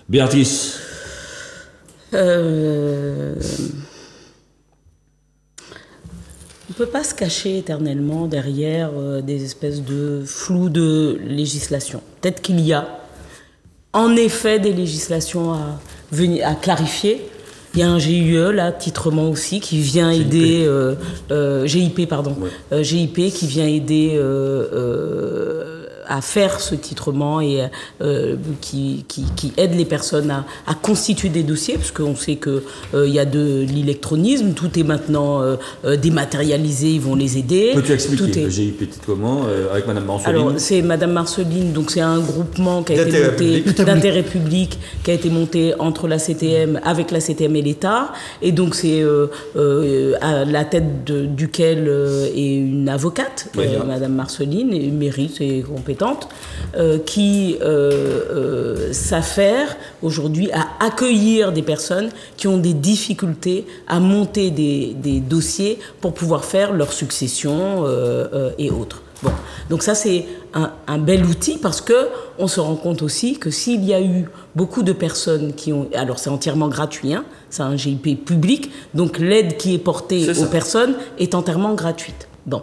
Béatrice. On ne peut pas se cacher éternellement derrière des espèces de flou de législation. Peut-être qu'il y a en effet des législations à clarifier. Il y a un GIE, là, titrement aussi, qui vient aider... GIP, pardon. Ouais. GIP qui vient aider à faire ce titrement et qui aide les personnes à constituer des dossiers, parce qu'on sait qu'il y a de l'électronisme, tout est maintenant dématérialisé, ils vont les aider. Peux-tu expliquer le GIP titrement avec Mme Marceline? Alors, c'est Mme Marceline, donc c'est un groupement qui a été monté d'intérêt public, qui a été monté entre la CTM, avec la CTM et l'État, et donc c'est à la tête duquel est une avocate, Mme Marceline, et mérite et compétente, qui s'affaire aujourd'hui à accueillir des personnes qui ont des difficultés à monter des dossiers pour pouvoir faire leur succession et autres. Bon, donc ça c'est un bel outil parce que on se rend compte aussi que s'il y a eu beaucoup de personnes qui ont... Alors c'est entièrement gratuit, hein, c'est un GIP public, donc l'aide qui est portée aux personnes est entièrement gratuite. Bon.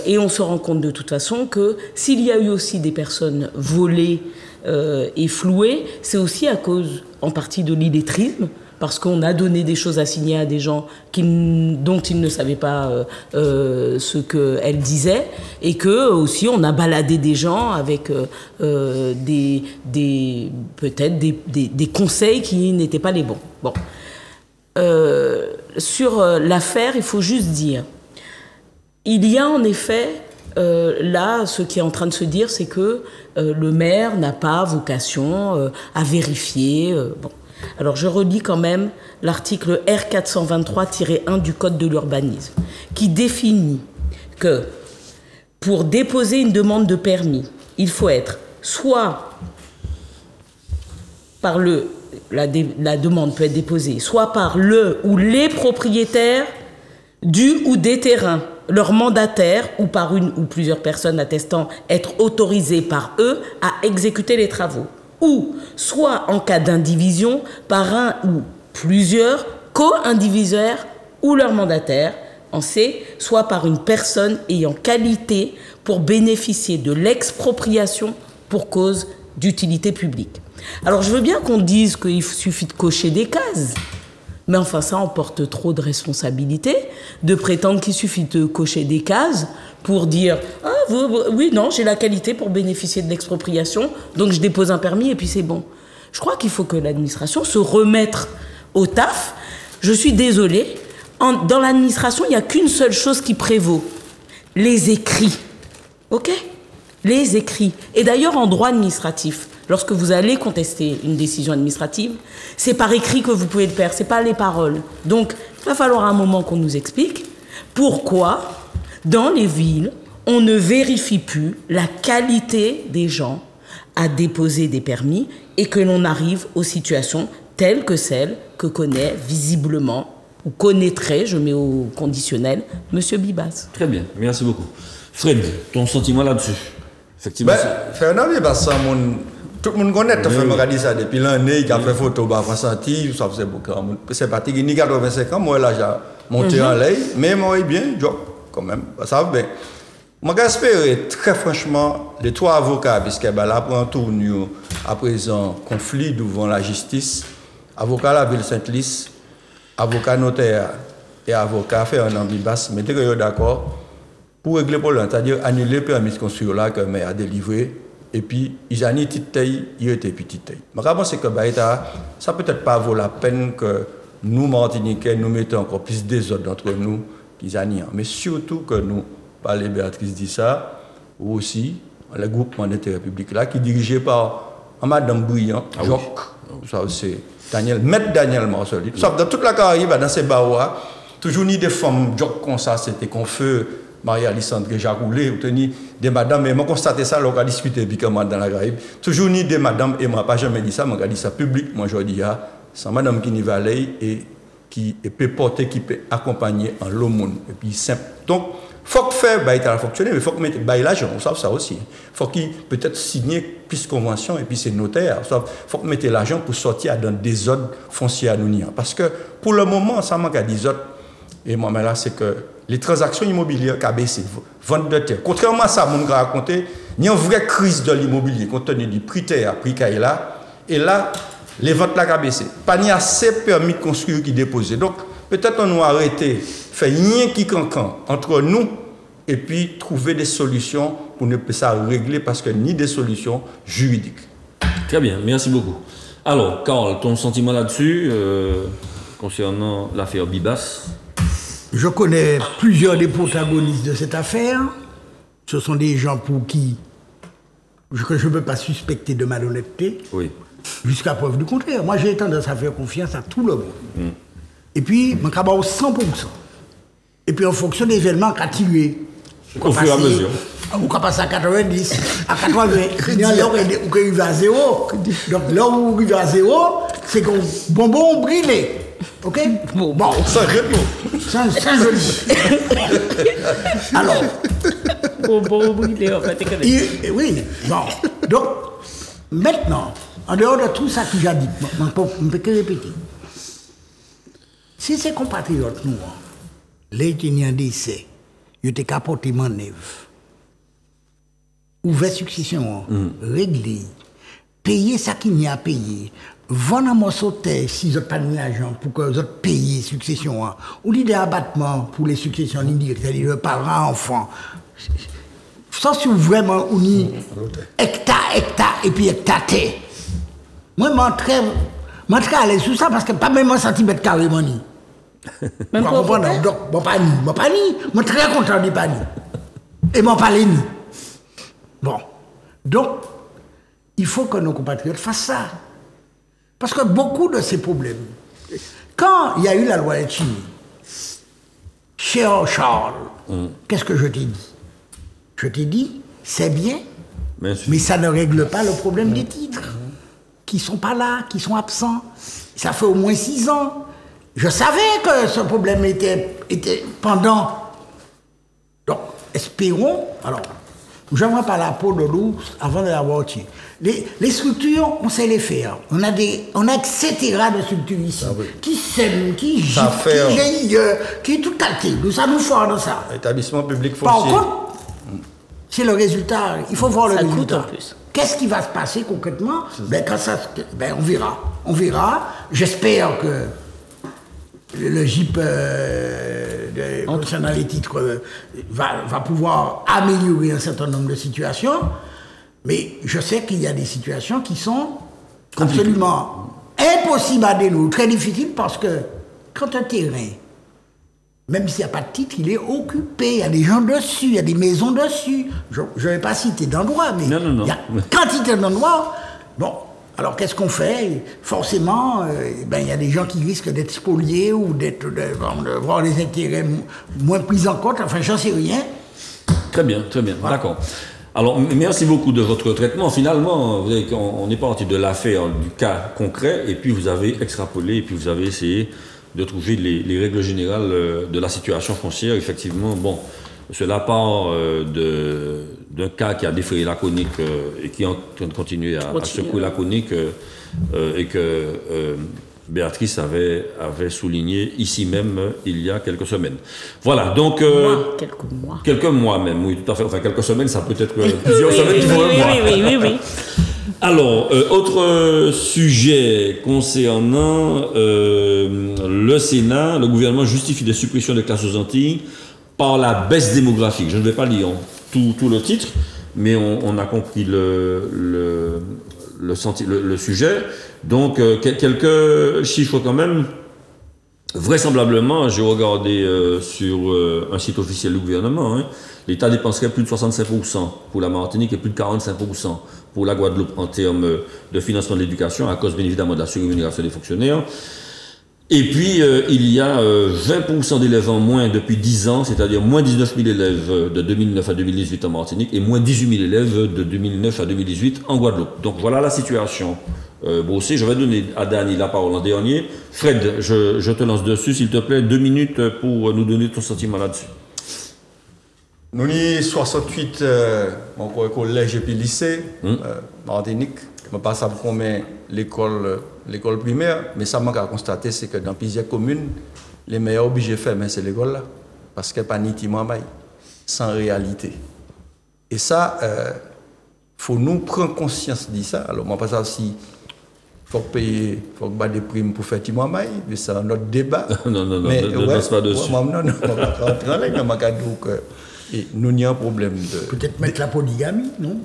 Et on se rend compte de toute façon que s'il y a eu aussi des personnes volées et flouées, c'est aussi à cause en partie de l'illettrisme, parce qu'on a donné des choses à signer à des gens dont ils ne savaient pas ce qu'elles disaient, et que aussi on a baladé des gens avec peut-être des conseils qui n'étaient pas les bons. Bon. Sur l'affaire, il faut juste dire, il y a en effet, là, ce qui est en train de se dire, c'est que le maire n'a pas vocation à vérifier. Bon. Alors, je relis quand même l'article R423-1 du Code de l'urbanisme, qui définit que pour déposer une demande de permis, il faut être soit par la demande peut être déposée, soit par le ou les propriétaires du ou des terrains, leur mandataire ou par une ou plusieurs personnes attestant être autorisées par eux à exécuter les travaux, ou soit en cas d'indivision par un ou plusieurs co-indivisaires ou leurs mandataires, en C, soit par une personne ayant qualité pour bénéficier de l'expropriation pour cause d'utilité publique. Alors je veux bien qu'on dise qu'il suffit de cocher des cases, mais enfin ça emporte trop de responsabilités de prétendre qu'il suffit de cocher des cases pour dire « Ah, oui, non, j'ai la qualité pour bénéficier de l'expropriation, donc je dépose un permis et puis c'est bon ». Je crois qu'il faut que l'administration se remette au taf. Je suis désolée, dans l'administration, il n'y a qu'une seule chose qui prévaut, les écrits. OK ? Les écrits. Et d'ailleurs, en droit administratif, lorsque vous allez contester une décision administrative, c'est par écrit que vous pouvez le faire, c'est pas les paroles. Donc, il va falloir un moment qu'on nous explique pourquoi, dans les villes, on ne vérifie plus la qualité des gens à déposer des permis et que l'on arrive aux situations telles que celles que connaît visiblement, ou connaîtrait, je mets au conditionnel, M. Bibas. Très bien, merci beaucoup. Fred, ton sentiment là-dessus? Effectivement. Faire un avis, parce que tout le monde connaît, tu as dit ça depuis l'année, il a fait photo, il a senti, ça faisait beaucoup. C'est parti, il y a 85 ans, moi là, j'ai monté en l'air, mais moi, bien, quand même, ça va bien. Moi, j'espère très franchement, les 3 avocats, puisque là, pour un tour, à présent, conflit devant la justice, avocat la ville Saint-Lys, avocat notaire et avocat Fernand Bibas, mettez que d'accord pour régler le problème, c'est-à-dire annuler le permis de construire là que le maire a délivré, et puis ils ont dit petite taille, il était petite taille. Mais je pense que ça peut-être pas vaut la peine que nous, Martiniquais, nous mettons encore plus désordre d'entre nous qu'ils ont. Mais surtout que nous, par les Béatrice dit ça, ou aussi le groupement d'intérêt public là, qui est dirigé par Madame Brillant, Jacques, ça c'est Daniel, Maître Daniel Marcelli. Sauf dans toute la Caraïbe, dans ces barreaux, toujours ni des femmes Jacques comme ça, c'était qu'on fait Marie-Alissandre Jacques Roulé, ou des madames, et moi constaté ça, on a discuté dans la Caraïbe, toujours ni des madames, et moi pas jamais dit ça, moi j'ai dit ça public, moi je dis, c'est madame qui n'y va aller et qui peut porter, qui peut accompagner en l'aumône, et puis simple. Donc, il faut que faire, ça fonctionner, mais il faut que mettre l'argent, on sait ça aussi. Il faut qu'il peut-être signer plus de conventions et puis c'est notaire. Il faut que mettre l'argent pour sortir dans des ordres fonciers à nous. Parce que pour le moment, ça manque à 10 autres. Et moi, là, c'est que les transactions immobilières qui ont baissé, vente de terre. Contrairement à ça, on a raconté, il y a une vraie crise de l'immobilier, compte tenu du prix terre, prix caille là. Et là, les ventes là ont baissé. Pas ni assez permis de construire qui déposer. Donc, peut-être on doit arrêter, faire rien qui cancan entre nous et puis trouver des solutions pour ne pas ça régler parce que ni des solutions juridiques. Très bien, merci beaucoup. Alors, Carl, ton sentiment là-dessus concernant l'affaire Bibas? Je connais plusieurs des protagonistes de cette affaire. Ce sont des gens pour qui je ne peux pas suspecter de malhonnêteté. Oui. Jusqu'à preuve du contraire. Moi, j'ai tendance à faire confiance à tout le monde. Et puis, je suis au 100%. Et puis, en fonction des événements qu'a tué. Au fur et à mesure. On peut passer à 90, à 80. Il y a l'heure où il va à 0. Donc, là où il va à 0, c'est qu'on bonbon brûlé. OK? Bon. Sans jeu de mots. Sans jeu de mots. Alors. Bonbon brûlé, en fait. Oui, bon. Donc, maintenant, en dehors de tout ça que j'ai dit, on ne peut que répéter. Si ces compatriotes, nous, les tenants d'essai, ils ont capoté mon neuf, ouvert succession, réglé, payer ça qu'il n'y a à payer, vendre un morceau de terre si vous n'avez pas de l'argent pour que vous payiez succession, ou des abattements pour les successions indirectes, c'est-à-dire parents, enfants. Ça, c'est vraiment hectare, et puis hectare terre. Moi, je suis très à l'aise sur ça parce que pas même un centimètre carré, moi, ni. Même pas comprendre. Donc, je suis très content de pas ni. Et je parle ni. Bon. Donc, il faut que nos compatriotes fassent ça. Parce que beaucoup de ces problèmes, quand il y a eu la loi Etchini, cher Charles, qu'est-ce que je t'ai dit? Je t'ai dit, c'est bien, mais ça ne règle pas le problème des titres, qui ne sont pas là, qui sont absents. Ça fait au moins 6 ans. Je savais que ce problème était pendant. Donc, espérons. Alors, Je ne vois pas la peau de l'ours avant de l'avoir tué. Les structures, on sait les faire. On a etc. de structures ici, qui sèment, qui gîtent, qui est tout calqué. Ça nous fort de ça. Établissement public foncier. Par contre, c'est le résultat. Il faut voir le résultat. Ça coûte en plus. Qu'est-ce qui va se passer concrètement? On verra. On verra. J'espère que le GIP concernant les titres va pouvoir améliorer un certain nombre de situations, mais je sais qu'il y a des situations qui sont absolument impossibles à dénouer, très difficiles, parce que quand un terrain, même s'il n'y a pas de titre, il est occupé, il y a des gens dessus, il y a des maisons dessus. Je ne vais pas citer d'endroits, mais il y a quantité d'endroits. Bon. Alors, qu'est-ce qu'on fait? Forcément, il y a des gens qui risquent d'être spoliés ou de voir les intérêts moins pris en compte. Enfin, j'en sais rien. Très bien, voilà. D'accord. Alors, merci beaucoup de votre traitement. Finalement, on est parti de l'affaire, du cas concret, et puis vous avez extrapolé, et puis vous avez essayé de trouver les règles générales de la situation foncière. Effectivement, bon, cela part d'un cas qui a défrayé la chronique et qui est en train de continuer à secouer la chronique et que Béatrice avait souligné ici même il y a quelques semaines. Voilà, donc... Quelques mois même, oui, tout à fait. Enfin, quelques semaines, ça peut être plusieurs semaines. Oui. Alors, autre sujet concernant le Sénat, le gouvernement justifie des suppressions de classes aux Antilles par la baisse démographique. Je ne vais pas lire tout le titre, mais on a compris le sujet. Donc, quelques chiffres quand même. Vraisemblablement, j'ai regardé sur un site officiel du gouvernement, l'État dépenserait plus de 65% pour la Martinique et plus de 45% pour la Guadeloupe en termes de financement de l'éducation, à cause bien évidemment de la surrémunération des fonctionnaires. Et puis, il y a 20% d'élèves en moins depuis 10 ans, c'est-à-dire moins 19 000 élèves de 2009 à 2018 en Martinique et moins 18 000 élèves de 2009 à 2018 en Guadeloupe. Donc voilà la situation. Brossé, je vais donner à Dany la parole en dernier. Fred, je te lance dessus, s'il te plaît, 2 minutes pour nous donner ton sentiment là-dessus. Nous avons 68 mon collège et puis lycée, Martinique. Je ne sais pas ça combien l'école primaire, mais ça m'a constaté, c'est que dans plusieurs communes, les meilleurs obligés de faire, c'est l'école là, parce qu'il n'y a pas ni timamay, sans réalité. Et ça, faut nous prendre conscience de ça. Alors, moi, pas ça si faut payer, faut battre des primes pour faire timamay, mais c'est un autre débat. Non, ne passe pas dessus. Non, nous n'y a un problème de... Peut-être mettre la polygamie, non?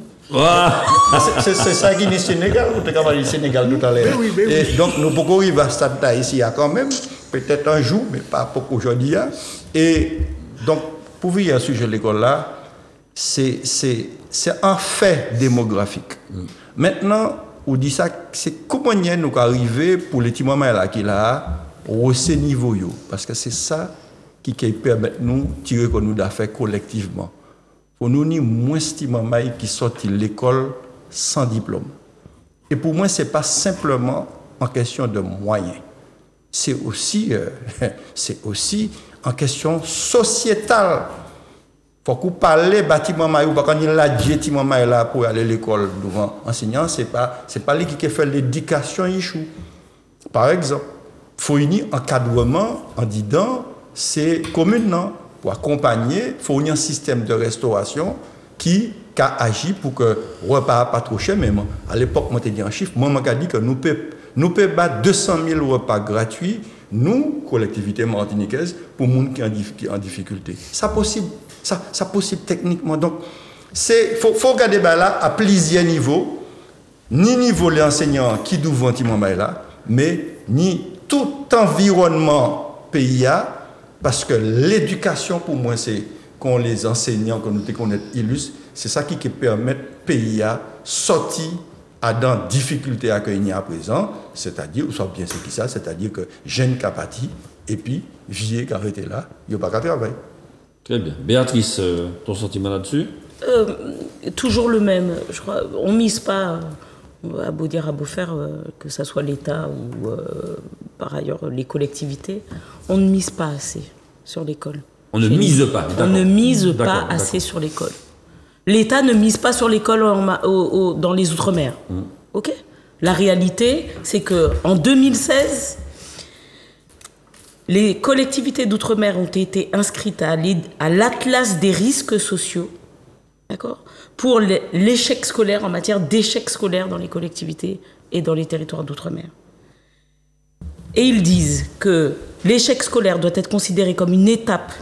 C'est ça qui est Sénégal, vous avez parlé du Sénégal tout à l'heure. Oui. Donc nous pouvons arriver à ce stade ici quand même, peut-être un jour, mais pas pour aujourd'hui. Et donc, pour venir à ce sujet de l'école là, c'est un fait démographique. Maintenant, on dit ça, c'est comment nous arriver pour les petits moments là qui là, au ce niveau, parce que c'est ça qui permet nous de tirer que nous d'affaires collectivement. Pour nous, ni moins stimamay qui sortent de l'école sans diplôme. Et pour moi, ce n'est pas simplement en question de moyens. C'est aussi en question sociétale. Il faut qu'on parle bâtiment maï ou pas quand il a dit là pour aller à l'école devant enseignant, c'est pas lui qui fait l'éducation échoue. Par exemple, il faut un encadrement en disant c'est commune non. Pour accompagner, il faut un système de restauration qui a agi pour que le repas pas trop cher. Même à l'époque, moi, je dit un chiffre, moi, je dit que nous pouvons battre 200 000 repas gratuits, nous, collectivité martiniquaise, pour les gens qui sont en difficulté. Ça possible, ça possible techniquement. Donc, il faut regarder là à plusieurs niveaux, ni niveau les enseignants qui doivent là, mais ni tout environnement pays. Parce que l'éducation, pour moi, c'est qu'on les enseignants, qu'on nous connaît illustres, c'est ça qui permet au pays à sortir dans difficulté à accueillir à présent, c'est-à-dire, ou soit bien c'est qui ça, c'est-à-dire que jeunes qui parti et puis vieux qui arrêté là, il n'y a pas qu'à travailler. Très bien. Béatrice, ton sentiment là-dessus? Toujours le même. Je crois, on ne mise pas, à beau dire, à beau faire, que ce soit l'État ou par ailleurs les collectivités, on ne mise pas assez sur l'école. On ne mise pas, on ne mise pas assez sur l'école. l'État ne mise pas sur l'école dans les Outre-mer. Ok ? La réalité, c'est qu'en 2016, les collectivités d'Outre-mer ont été inscrites à l'Atlas des risques sociaux, d'accord, pour l'échec scolaire, en matière d'échec scolaire dans les collectivités et dans les territoires d'Outre-mer. Et ils disent que l'échec scolaire doit être considéré comme une étape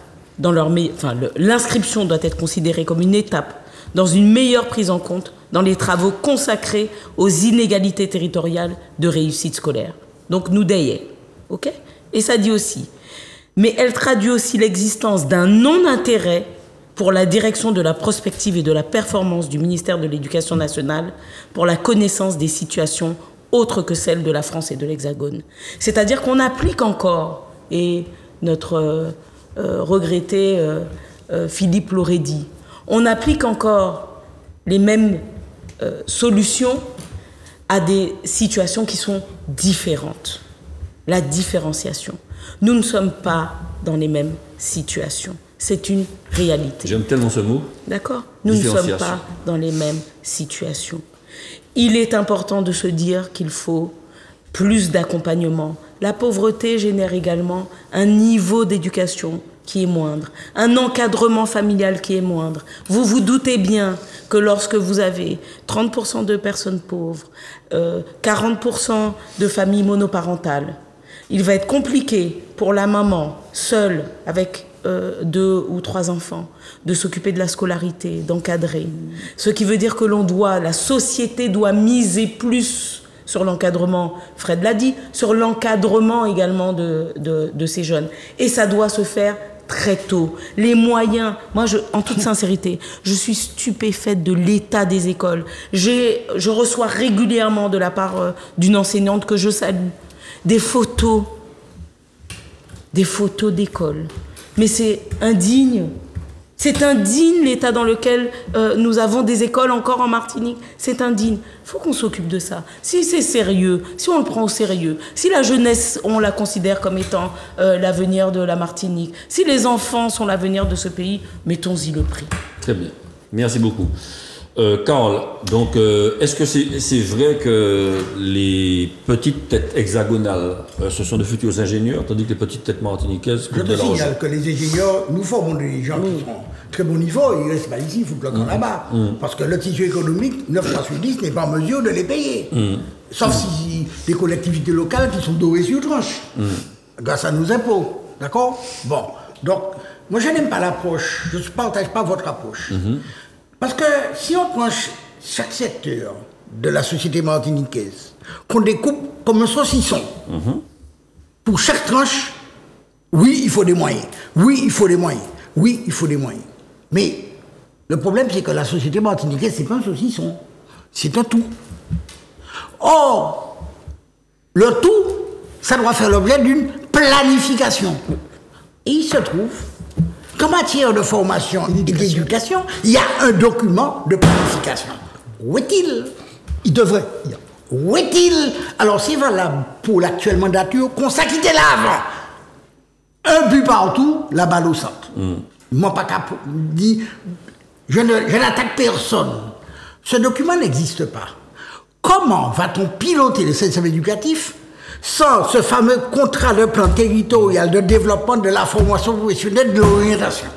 l'inscription doit être considérée comme une étape dans une meilleure prise en compte dans les travaux consacrés aux inégalités territoriales de réussite scolaire. Donc nous d'ayez, ok ? Et ça dit aussi, mais elle traduit aussi l'existence d'un non-intérêt pour la direction de la prospective et de la performance du ministère de l'Éducation nationale pour la connaissance des situations autres que celles de la France et de l'Hexagone. C'est-à-dire qu'on applique encore, et notre regretté Philippe l'aurait dit, on applique encore les mêmes solutions à des situations qui sont différentes. La différenciation. Nous ne sommes pas dans les mêmes situations. C'est une réalité. J'aime tellement ce mot. D'accord ? Nous ne sommes pas dans les mêmes situations. Il est important de se dire qu'il faut plus d'accompagnement. La pauvreté génère également un niveau d'éducation qui est moindre, un encadrement familial qui est moindre. Vous vous doutez bien que lorsque vous avez 30% de personnes pauvres, 40% de familles monoparentales, il va être compliqué pour la maman, seule, avec 2 ou 3 enfants, de s'occuper de la scolarité, d'encadrer. Ce qui veut dire que la société doit miser plus sur l'encadrement, Fred l'a dit, sur l'encadrement également de ces jeunes. Et ça doit se faire très tôt. Les moyens, moi, en toute sincérité, je suis stupéfaite de l'état des écoles. Je reçois régulièrement de la part d'une enseignante que je salue des photos d'école. Mais c'est indigne. C'est indigne l'état dans lequel nous avons des écoles encore en Martinique. C'est indigne. Il faut qu'on s'occupe de ça. Si c'est sérieux, si on le prend au sérieux, si la jeunesse, on la considère comme étant l'avenir de la Martinique, si les enfants sont l'avenir de ce pays, mettons-y le prix. Très bien. Merci beaucoup. Carl, donc, est-ce que c'est vrai que les petites têtes hexagonales, ce sont de futurs ingénieurs, tandis que les petites têtes martiniquaises... Je te signale que les ingénieurs, nous formons des gens qui sont très bon niveau, ils ne restent pas ici, ils foutent le camp là-bas. Parce que le tissu économique, 9 fois sur 10, n'est pas en mesure de les payer. Sauf si des collectivités locales qui sont dorées sur tranche, grâce à nos impôts. D'accord ? Bon, donc, moi je n'aime pas l'approche, je ne partage pas votre approche. Parce que si on prend chaque secteur de la société martiniquaise, qu'on découpe comme un saucisson, pour chaque tranche, oui, il faut des moyens. Oui, il faut des moyens. Oui, il faut des moyens. Mais le problème, c'est que la société martiniquaise, c'est pas un saucisson. C'est un tout. Or, le tout, ça doit faire l'objet d'une planification. Et il se trouve qu'en matière de formation et d'éducation, il y a un document de planification. Où est-il ? Il devrait. Où est-il ? Alors, c'est valable pour l'actuelle mandature qu'on s'acquittait là avant. Un but partout, la balle au centre. Moi, pas qu'à dire, je n'attaque personne. Ce document n'existe pas. Comment va-t-on piloter le système éducatif sans ce fameux contrat de plan territorial de développement de la formation professionnelle de l'orientation?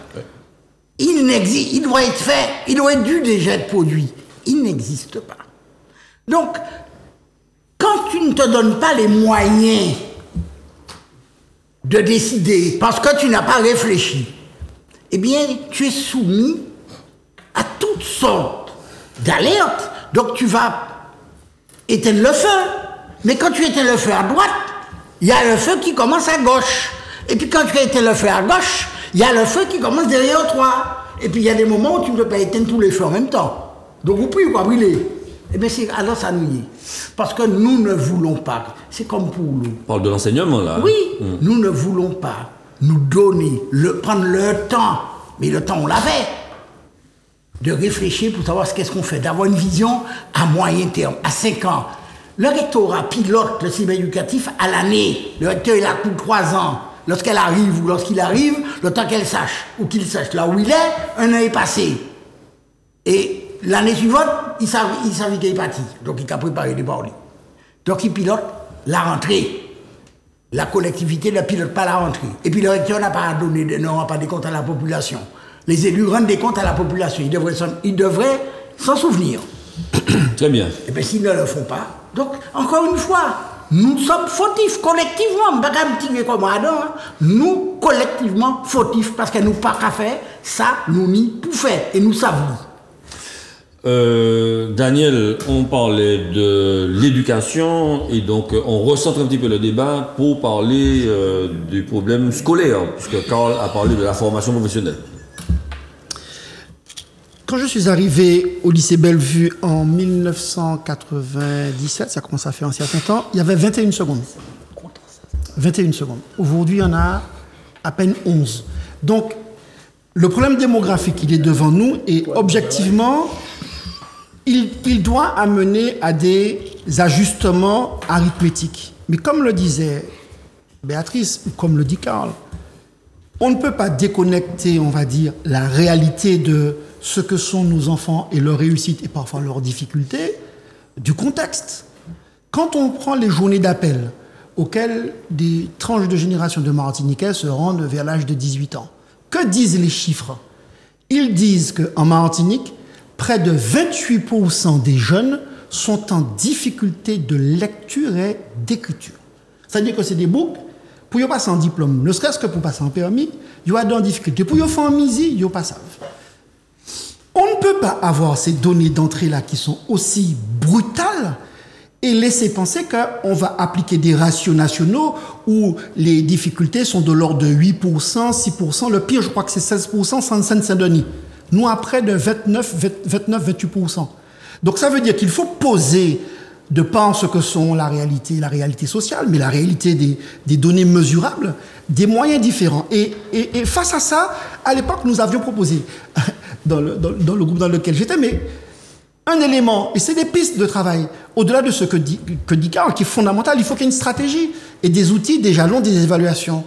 Il doit être fait, il doit être dû déjà être produit. Il n'existe pas. Donc, quand tu ne te donnes pas les moyens de décider, parce que tu n'as pas réfléchi, eh bien, tu es soumis à toutes sortes d'alertes. Donc, tu vas éteindre le feu. Mais quand tu éteins le feu à droite, il y a le feu qui commence à gauche. Et puis quand tu éteins le feu à gauche, il y a le feu qui commence derrière toi. Et puis il y a des moments où tu ne peux pas éteindre tous les feux en même temps. Donc vous pouvez pas brûler. Eh bien, alors ça nous y est. Parce que nous ne voulons pas. C'est comme pour nous. On parle de l'enseignement, là. Oui, nous ne voulons pas nous donner, prendre le temps. Mais le temps, on l'avait. De réfléchir pour savoir qu'est-ce qu'on fait. D'avoir une vision à moyen terme, à 5 ans. Le rectorat pilote le système éducatif à l'année. Le recteur, il a pour 3 ans. Lorsqu'elle arrive ou lorsqu'il arrive, le temps qu'elle sache ou qu'il sache là où il est, un an est passé. Et l'année suivante, il savait qu'il est parti. Donc il a préparé des bords. Donc il pilote la rentrée. La collectivité ne pilote pas la rentrée. Et puis le recteur n'a pas donné des comptes à la population. Les élus rendent des comptes à la population. Ils devraient s'en souvenir. Très bien. Et bien s'ils ne le font pas, donc encore une fois, nous sommes fautifs collectivement. Pas qu'à me tirer comme Adam. Nous, collectivement, fautifs parce que nous pas qu'à faire ça, nous n'y pouvons faire. Et nous savons. Daniel, on parlait de l'éducation et donc on recentre un petit peu le débat pour parler du problème scolaire, puisque Karl a parlé de la formation professionnelle. Quand je suis arrivé au lycée Bellevue en 1997, ça commence à faire un certain temps, il y avait 21 secondes. 21 secondes. Aujourd'hui, il y en a à peine 11. Donc, le problème démographique, il est devant nous et objectivement, il doit amener à des ajustements arithmétiques. Mais comme le disait Béatrice, ou comme le dit Karl, on ne peut pas déconnecter, on va dire, la réalité de ce que sont nos enfants et leurs réussites et parfois leurs difficultés du contexte. Quand on prend les journées d'appel auxquelles des tranches de génération de Martiniquais se rendent vers l'âge de 18 ans, que disent les chiffres? Ils disent qu'en Martinique, près de 28% des jeunes sont en difficulté de lecture et d'écriture. C'est-à-dire que c'est des boucs, pour y passer en diplôme, ne serait-ce que pour passer en permis, ils ont en difficulté. Pour y faire en misi, ils ne pas savent. On ne peut pas avoir ces données d'entrée-là qui sont aussi brutales et laisser penser qu'on va appliquer des ratios nationaux où les difficultés sont de l'ordre de 8%, 6%. Le pire, je crois que c'est 16% sans Seine-Saint-Denis. Nous, après, de 29-28%. Donc, ça veut dire qu'il faut poser, de par ce que sont la réalité sociale, mais la réalité des données mesurables, des moyens différents. Et face à ça, à l'époque, nous avions proposé, dans le groupe dans lequel j'étais, mais un élément, et c'est des pistes de travail, au-delà de ce que dit Karl, qui est fondamental, il faut qu'il y ait une stratégie et des outils, des jalons, des évaluations.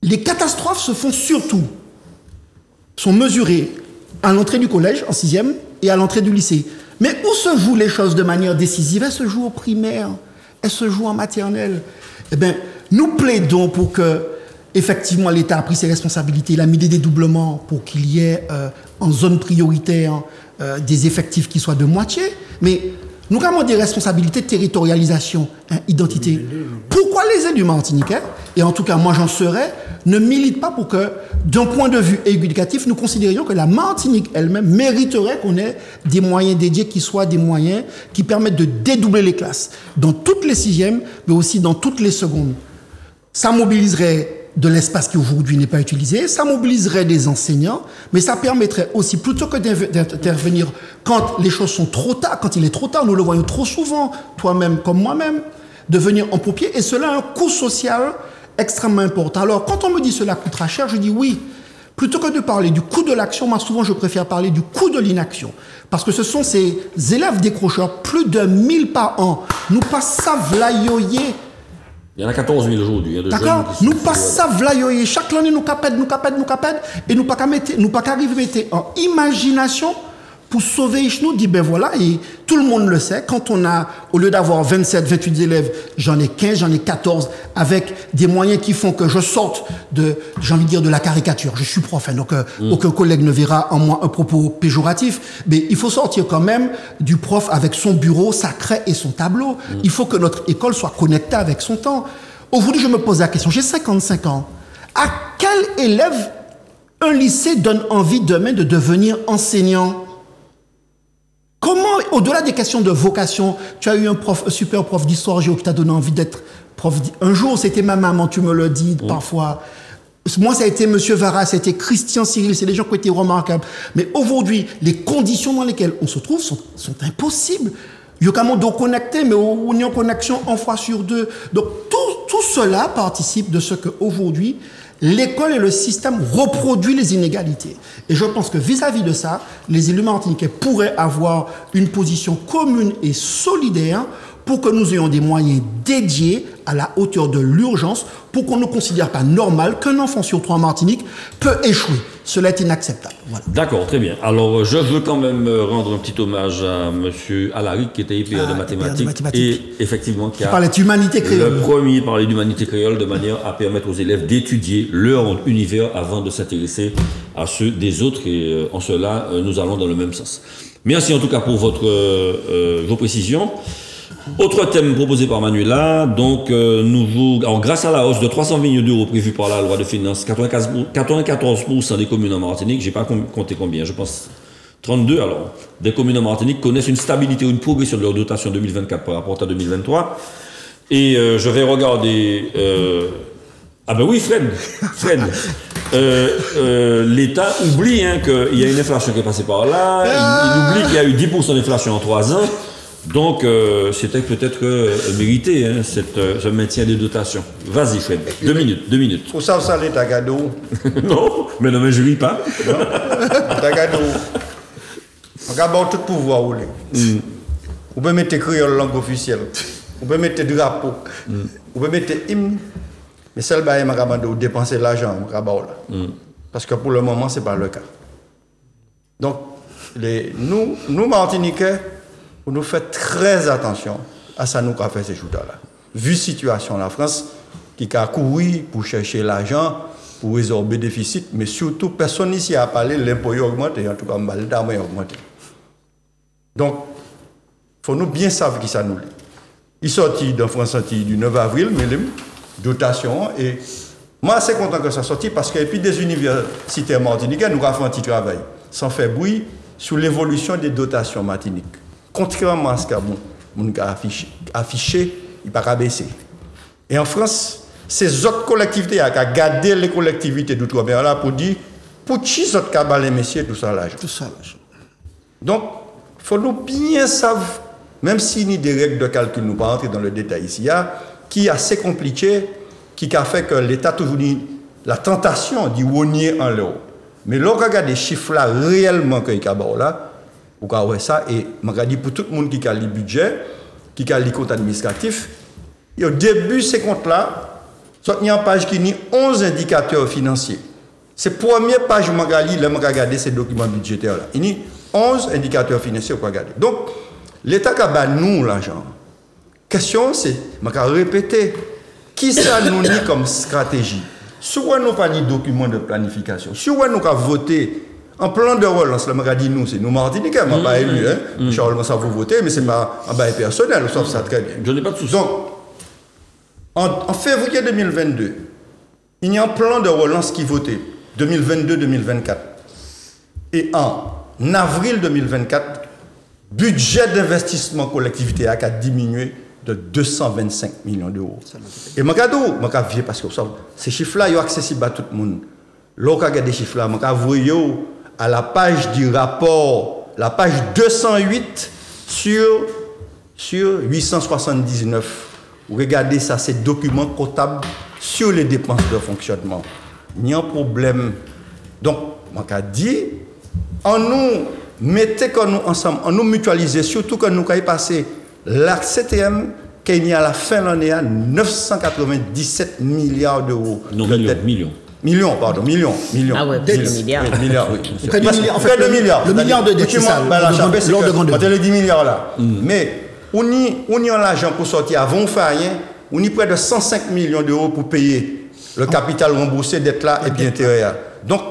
Les catastrophes se font surtout, sont mesurées à l'entrée du collège, en 6e, et à l'entrée du lycée. Mais où se jouent les choses de manière décisive? Elles se jouent au primaire, elles se jouent en maternelle. Eh bien, nous plaidons pour que, effectivement, l'État a pris ses responsabilités, il a mis des dédoublements pour qu'il y ait, en zone prioritaire, des effectifs qui soient de moitié. Mais nous avons des responsabilités de territorialisation, identité. Pourquoi les élus martiniquais, et en tout cas moi j'en serais, ne militent pas pour que, d'un point de vue éducatif, nous considérions que la Martinique elle-même mériterait qu'on ait des moyens dédiés qui soient des moyens qui permettent de dédoubler les classes, dans toutes les 6e, mais aussi dans toutes les secondes. Ça mobiliserait de l'espace qui aujourd'hui n'est pas utilisé, ça mobiliserait des enseignants, mais ça permettrait aussi, plutôt que d'intervenir quand les choses sont trop tard, quand il est trop tard, nous le voyons trop souvent, toi-même comme moi-même, de venir en pompier, et cela a un coût social extrêmement important. Alors, quand on me dit cela coûtera cher, je dis oui. Plutôt que de parler du coût de l'action, moi souvent je préfère parler du coût de l'inaction. Parce que ce sont ces élèves décrocheurs, plus de 1000 par an, nous pas savent la yoyer. Il y en a 14 000 aujourd'hui. D'accord. Nous pas savent la yoyer. Chaque année nous capèdent, et nous pas qu'arriver à mettre en imagination pour sauver nous, dit ben voilà, et tout le monde le sait, quand on a, au lieu d'avoir 27, 28 élèves, j'en ai 15, j'en ai 14, avec des moyens qui font que je sorte de, j'ai envie de dire, de la caricature. Je suis prof, hein, donc aucun collègue ne verra en moi un propos péjoratif, mais il faut sortir quand même du prof avec son bureau, sa craie et son tableau. Il faut que notre école soit connectée avec son temps. Aujourd'hui, je me pose la question, j'ai 55 ans. À quel élève un lycée donne envie demain de devenir enseignant ? Comment, au-delà des questions de vocation, tu as eu un super prof d'histoire géo qui t'a donné envie d'être prof. Un jour, c'était ma maman, tu me le dis parfois. Moi, ça a été Monsieur Vara, ça a été Christian Cyril, c'est des gens qui ont été remarquables. Mais aujourd'hui, les conditions dans lesquelles on se trouve sont impossibles. Il y a quand même de connecter, mais on est en connexion en fois sur deux. Donc, tout cela participe de ce qu'aujourd'hui, l'école et le système reproduisent les inégalités. Et je pense que vis-à-vis de ça, les élus martiniquais pourraient avoir une position commune et solidaire pour que nous ayons des moyens dédiés à la hauteur de l'urgence, pour qu'on ne considère pas normal qu'un enfant sur 3 en Martinique peut échouer. cela est inacceptable. Voilà. D'accord, très bien. Alors, je veux quand même rendre un petit hommage à M. Alaric, qui était IPR de mathématiques, et effectivement qui a parlait d'humanité créole. Le premier parlait d'humanité créole de manière à permettre aux élèves d'étudier leur univers avant de s'intéresser à ceux des autres, et en cela, nous allons dans le même sens. Merci en tout cas pour vos précisions. Autre thème proposé par Manuela, donc alors, grâce à la hausse de 300 millions d'euros prévue par la loi de finances, 94% des communes en Martinique, j'ai pas compté combien, je pense 32 alors, des communes en Martinique connaissent une stabilité ou une progression de leur dotation 2024 par rapport à 2023. Et je vais regarder... Ah ben oui, Fred. L'État oublie qu'il y a une inflation qui est passée par là, il oublie qu'il y a eu 10% d'inflation en 3 ans. Donc, c'était peut-être mérité, ce maintien des dotations. Vas-y, Fred. 2 minutes. Pour ça, l'État cadeau. Non, mais je ris pas. L'État cadeau. On a tout pouvoir où on peut mettre créole langue officielle. On peut mettre drapeau. On peut mettre hymne. Mais celle là, on va dépenser l'argent. Parce que pour le moment, ce n'est pas le cas. Donc, nous Martiniquais, on nous fait très attention à ça nous qu'a fait ces choses-là. Vu la situation la France, qui a couru pour chercher l'argent, pour résorber le déficit, mais surtout, personne ici a parlé de l'impôt augmenté, en tout cas, l'État a augmenté. Donc, il faut nous bien savoir qui ça nous lit. Il sortit de France du 9 avril, mais dotation, et moi, je suis content que ça sorti parce que puis des universités martiniquais nous avons fait un petit travail, sans faire bruit, sur l'évolution des dotations martiniques. Contrairement à ce qu'on a affiché, il ne va pas baisser. Et en France, ces autres collectivités, il y a gardé les collectivités d'outre-mer là pour dire, pour qui ces autres cabales, messieurs, tout ça l'argent. Donc, il faut nous bien savoir, même s'il y a des règles de calcul, nous ne pas entrer dans le détail ici, qui est assez compliqué, qui a fait que l'État toujours dit la tentation d'y rogner en l'eau. Mais lorsqu'on regarde les chiffres là, réellement, qu'il y a là, vous voyez ça, et je dis pour tout le monde qui a le budget, qui a les comptes administratifs, au début de ces comptes-là, il y a une page qui dit 11 indicateurs financiers. C'est la première page où je regarde ces documents budgétaires-là. Il y a 11 indicateurs financiers pour regarder. Donc, l'État qui a nous l'argent. La question, c'est, je vais répéter, qui ça nous dit comme stratégie? Soit nous pas de documents de planification, soit nous avons voté en plan de relance, là, je dis nous, c'est nous Martiniquais, je ne pas élu, Charles, ça vous voter, mais c'est un bail personnel, sauf ça très bien. Je n'ai pas de souci. Donc, en février 2022, il y a un plan de relance qui votait, 2022-2024. Et en avril 2024, budget d'investissement collectivité a diminué de 225 millions d'euros. Et je vais parce que ces chiffres-là sont accessibles à tout le monde. Lorsque vous des chiffres-là, je vais à la page du rapport, la page 208 sur 879. Vous regardez ça, c'est documents comptables sur les dépenses de fonctionnement. Il y a un problème. Donc, je dis, en nous mettez nous ensemble, en nous mutualiser, surtout quand nous avons passé la CTM, qu'il y a à la fin de l'année 997 milliards d'euros. Non, millions. Millions. Ah ouais, milliards. Oui, milliards, oui. En fait, le milliard de dettes, c'est ça. L'ordre de grandeur. On a les 10 milliards là. Mais, on y a l'argent pour sortir avant de faire rien. On y a près de 105 millions d'euros pour payer le capital remboursé d'être là et puis intérêt. Donc,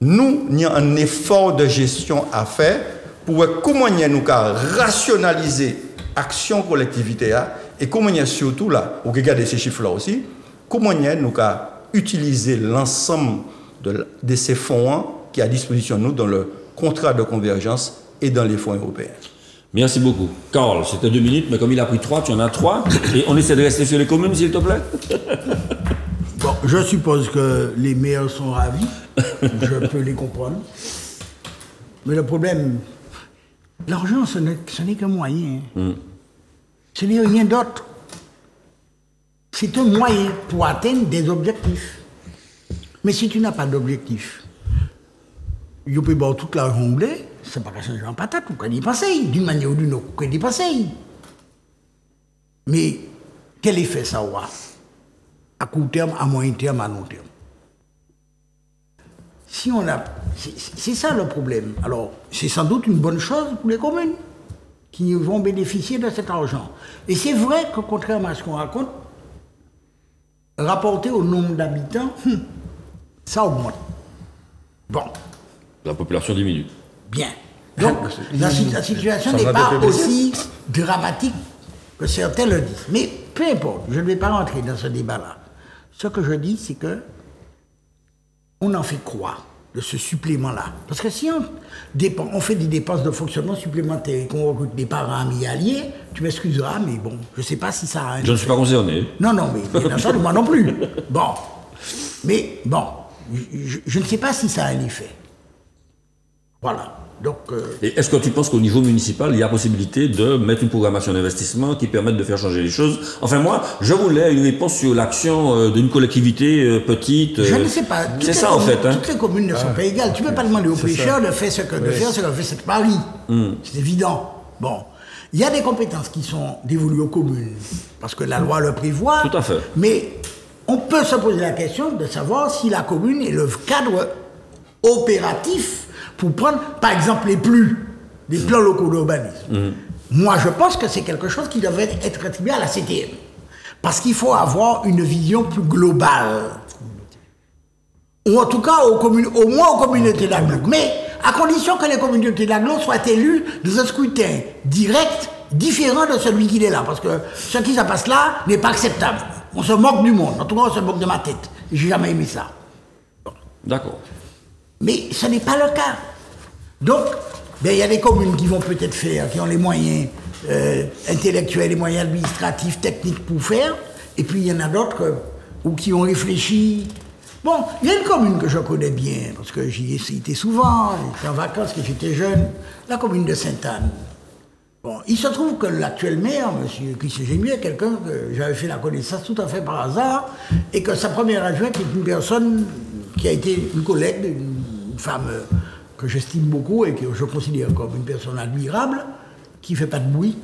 nous, il y a un effort de gestion à faire pour voir comment nous rationaliser l'action collectivité et comment surtout là, vous regardez ces chiffres là aussi, comment nous utiliser l'ensemble de ces fonds qui est à disposition de nous dans le contrat de convergence et dans les fonds européens. Merci beaucoup. Carl, c'était 2 minutes, mais comme il a pris 3, tu en as 3. Et on essaie de rester sur les communes, s'il te plaît. Bon, je suppose que les maires sont ravis. Je peux les comprendre. Mais le problème, l'argent, ce n'est qu'un moyen. Ce n'est rien d'autre. C'est un moyen pour atteindre des objectifs. Mais si tu n'as pas d'objectif, tu peux boire toute l'argent blé, c'est pas qu'à changer en patate, ou qu'à dépenser, d'une manière ou d'une autre, qu'à dépenser. Mais quel effet ça aura? À court terme, à moyen terme, à long terme. si on a... C'est ça le problème. Alors, c'est sans doute une bonne chose pour les communes qui vont bénéficier de cet argent. Et c'est vrai que, contrairement à ce qu'on raconte, rapporté au nombre d'habitants, ça augmente. Bon. La population diminue. Bien. Donc, la situation n'est pas aussi dramatique que certains le disent. Mais peu importe, je ne vais pas rentrer dans ce débat-là. Ce que je dis, c'est que on en fait quoi de ce supplément-là? Parce que si on fait des dépenses de fonctionnement supplémentaires et qu'on recrute des parents amis alliés, tu m'excuseras, mais bon, je ne sais pas si ça a un effet. Je ne suis pas concerné. Non, mais bien entendu, moi non plus. Bon. Mais bon, je ne sais pas si ça a un effet. Voilà. Donc, Et est-ce que tu penses qu'au niveau municipal, il y a possibilité de mettre une programmation d'investissement qui permette de faire changer les choses? Enfin, moi, je voulais une réponse sur l'action d'une collectivité petite. Je ne sais pas. C'est ça, en fait. Toutes les communes ne sont pas égales. Tu ne peux pas demander aux pêcheurs de faire ce que fait Paris. C'est évident. Bon. Il y a des compétences qui sont dévolues aux communes, parce que la loi le prévoit. Tout à fait. Mais on peut se poser la question de savoir si la commune est le cadre opératif pour prendre, par exemple, les plans locaux d'urbanisme. Moi, je pense que c'est quelque chose qui devrait être attribué à la CTM. Parce qu'il faut avoir une vision plus globale. Ou en tout cas, au moins aux communautés d'agglomération. Mais à condition que les communautés d'agglomération soient élues dans un scrutin direct, différent de celui qui est là. Parce que ce qui se passe là n'est pas acceptable. On se moque du monde. En tout cas, on se moque de ma tête. J'ai jamais aimé ça. D'accord. Mais ce n'est pas le cas. Donc, il y a des communes qui vont peut-être faire, qui ont les moyens intellectuels, les moyens administratifs, techniques pour faire, et puis il y en a d'autres qui ont réfléchi. Bon, il y a une commune que je connais bien, parce que j'y ai été souvent, j'étais en vacances quand j'étais jeune, la commune de Sainte-Anne. Bon, il se trouve que l'actuel maire, M. Christ-Gémieux, est quelqu'un que j'avais fait la connaissance tout à fait par hasard, et que sa première adjointe est une personne qui a été une collègue, une femme que j'estime beaucoup et que je considère comme une personne admirable, qui ne fait pas de bruit.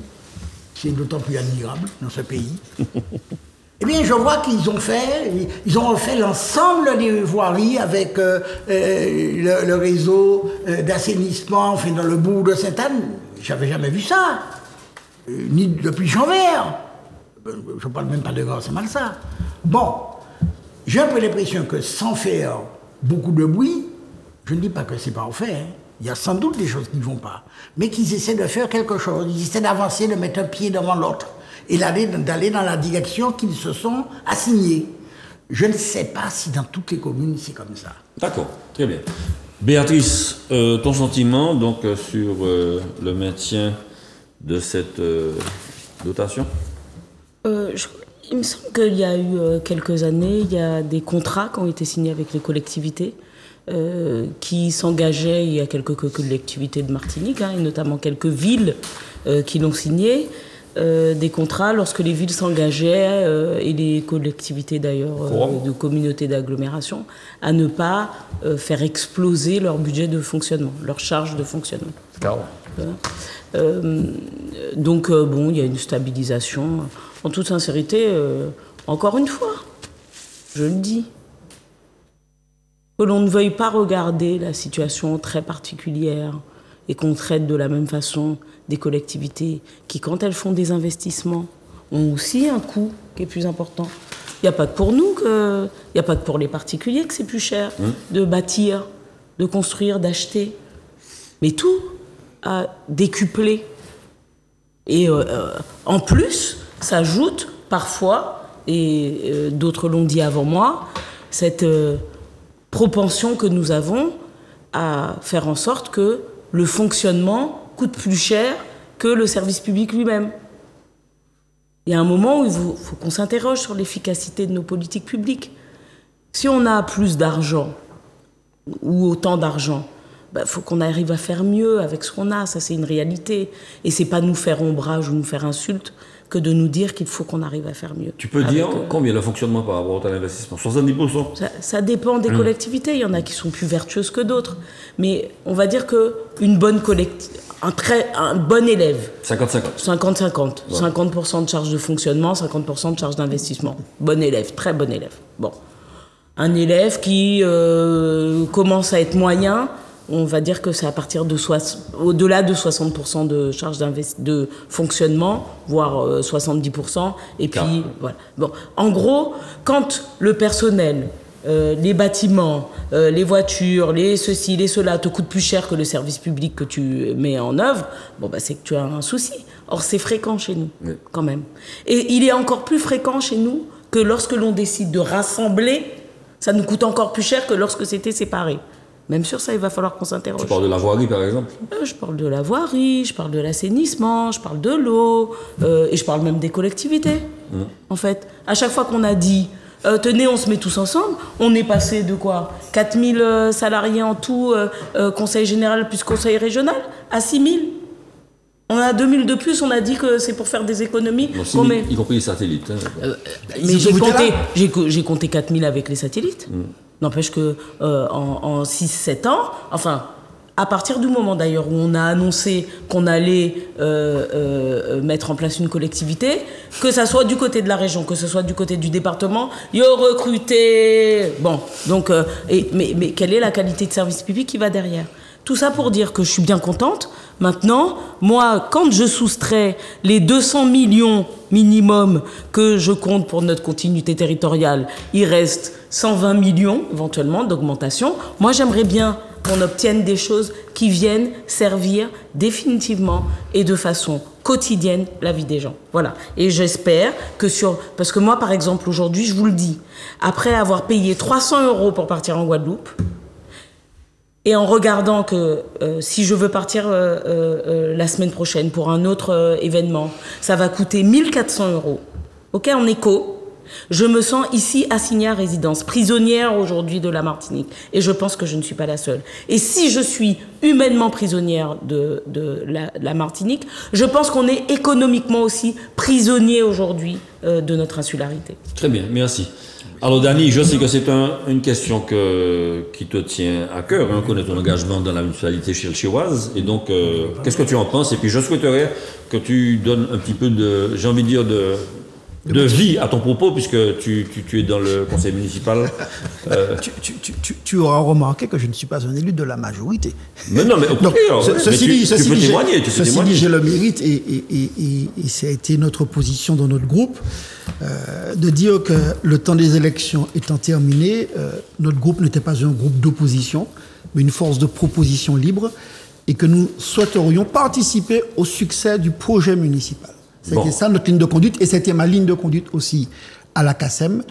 C'est d'autant plus admirable dans ce pays. Eh bien, je vois qu'ils ont refait l'ensemble des voiries avec le réseau d'assainissement, enfin, dans le bourg de Sainte-Anne. J'avais jamais vu ça. Ni depuis Jean-Vert. Je ne parle même pas de Grasse-Malsa. Bon, j'ai un peu l'impression que sans faire beaucoup de bruit, je ne dis pas que c'est parfait, hein. Il y a sans doute des choses qui ne vont pas, mais qu'ils essaient de faire quelque chose, ils essaient d'avancer, de mettre un pied devant l'autre, et d'aller dans la direction qu'ils se sont assignés. Je ne sais pas si dans toutes les communes c'est comme ça. D'accord, très bien. Béatrice, ton sentiment donc sur le maintien de cette dotation? Il me semble qu'il y a eu quelques années, il y a des contrats qui ont été signés avec les collectivités qui s'engageaient. Il y a quelques collectivités de Martinique, et notamment quelques villes qui l'ont signé. Des contrats lorsque les villes s'engageaient, et les collectivités d'ailleurs, de communautés d'agglomération, à ne pas faire exploser leur budget de fonctionnement, leur charge de fonctionnement. Donc bon, il y a une stabilisation. En toute sincérité, encore une fois, je le dis, que l'on ne veuille pas regarder la situation très particulière et qu'on traite de la même façon des collectivités qui, quand elles font des investissements, ont aussi un coût qui est plus important. Il n'y a pas que pour nous, il n'y a pas que pour les particuliers que c'est plus cher de bâtir, de construire, d'acheter. Mais tout a décuplé. Et en plus, s'ajoute parfois, et d'autres l'ont dit avant moi, cette propension que nous avons à faire en sorte que le fonctionnement coûte plus cher que le service public lui-même. Il y a un moment où il faut qu'on s'interroge sur l'efficacité de nos politiques publiques. Si on a plus d'argent, ou autant d'argent, faut qu'on arrive à faire mieux avec ce qu'on a, ça c'est une réalité. Et c'est pas nous faire ombrage ou nous faire insulte que de nous dire qu'il faut qu'on arrive à faire mieux. Tu peux dire combien le fonctionnement par rapport à l'investissement? 70%? Ça dépend des collectivités. Il y en a qui sont plus vertueuses que d'autres. Mais on va dire qu'une bonne un bon élève... 50-50. 50-50. Ouais. 50% de charge de fonctionnement, 50% de charge d'investissement. Bon élève, très bon élève. Bon. Un élève qui commence à être moyen, on va dire que c'est à partir de au-delà de 60% de charges de fonctionnement, voire 70%. Et puis, voilà. Bon, en gros, quand le personnel, les bâtiments, les voitures, les ceci, les cela te coûtent plus cher que le service public que tu mets en œuvre, bon, bah, c'est que tu as un souci. Or, c'est fréquent chez nous, quand même. Et il est encore plus fréquent chez nous que lorsque l'on décide de rassembler, ça nous coûte encore plus cher que lorsque c'était séparé. Même sur ça, il va falloir qu'on s'interroge. Tu parles de la voirie, par exemple ? Je parle de la voirie, je parle de l'assainissement, je parle de l'eau, et je parle même des collectivités, en fait. À chaque fois qu'on a dit, tenez, on se met tous ensemble, on est passé de quoi ? 4000 salariés en tout, conseil général plus conseil régional, à 6000. On a 2000 de plus, on a dit que c'est pour faire des économies. Donc, y compris les satellites. Mais j'ai compté 4000 avec les satellites. N'empêche que en 6-7 ans, enfin, à partir du moment d'ailleurs où on a annoncé qu'on allait mettre en place une collectivité, que ça soit du côté de la région, que ce soit du côté du département, il y a recruté. Bon, donc, mais quelle est la qualité de service public qui va derrière ? Tout ça pour dire que je suis bien contente. Maintenant, moi, quand je soustrais les 200 millions minimum que je compte pour notre continuité territoriale, il reste 120 millions éventuellement d'augmentation. Moi, j'aimerais bien qu'on obtienne des choses qui viennent servir définitivement et de façon quotidienne la vie des gens. Voilà. Et j'espère que parce que moi, par exemple, aujourd'hui, je vous le dis, après avoir payé 300 € pour partir en Guadeloupe, et en regardant que si je veux partir la semaine prochaine pour un autre événement, ça va coûter 1400 €. Ok, en écho, je me sens ici assignée à résidence, prisonnière aujourd'hui de la Martinique. Et je pense que je ne suis pas la seule. Et si je suis humainement prisonnière de la Martinique, je pense qu'on est économiquement aussi prisonnier aujourd'hui de notre insularité. Très bien, merci. Alors Dany, je sais que c'est une question qui te tient à cœur, on connaît ton engagement dans la municipalité chelchéoise, et donc qu'est-ce que tu en penses ? Et puis je souhaiterais que tu donnes un petit peu de, j'ai envie de dire, de vie à ton propos, puisque tu es dans le conseil municipal. Tu auras remarqué que je ne suis pas un élu de la majorité. Mais non, mais au contraire, tu peux témoigner. Ceci dit, j'ai le mérite, et ça a été notre position dans notre groupe, de dire que le temps des élections étant terminé, notre groupe n'était pas un groupe d'opposition, mais une force de proposition libre, et que nous souhaiterions participer au succès du projet municipal. C'était ça notre ligne de conduite, et c'était ma ligne de conduite aussi à la CACEM.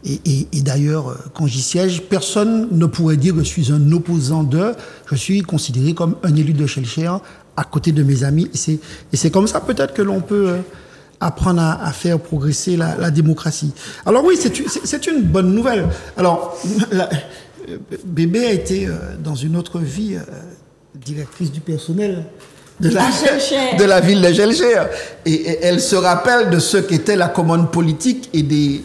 Et d'ailleurs, quand j'y siège, personne ne pourrait dire que je suis un opposant je suis considéré comme un élu de Chelchéan à côté de mes amis. Et c'est comme ça peut-être que l'on peut apprendre à faire progresser la démocratie. Alors oui, c'est une bonne nouvelle. Alors, Bébé a été dans une autre vie directrice du personnel de la ville de Chelchéan. Et elle se rappelle de ce qu'était la commande politique et des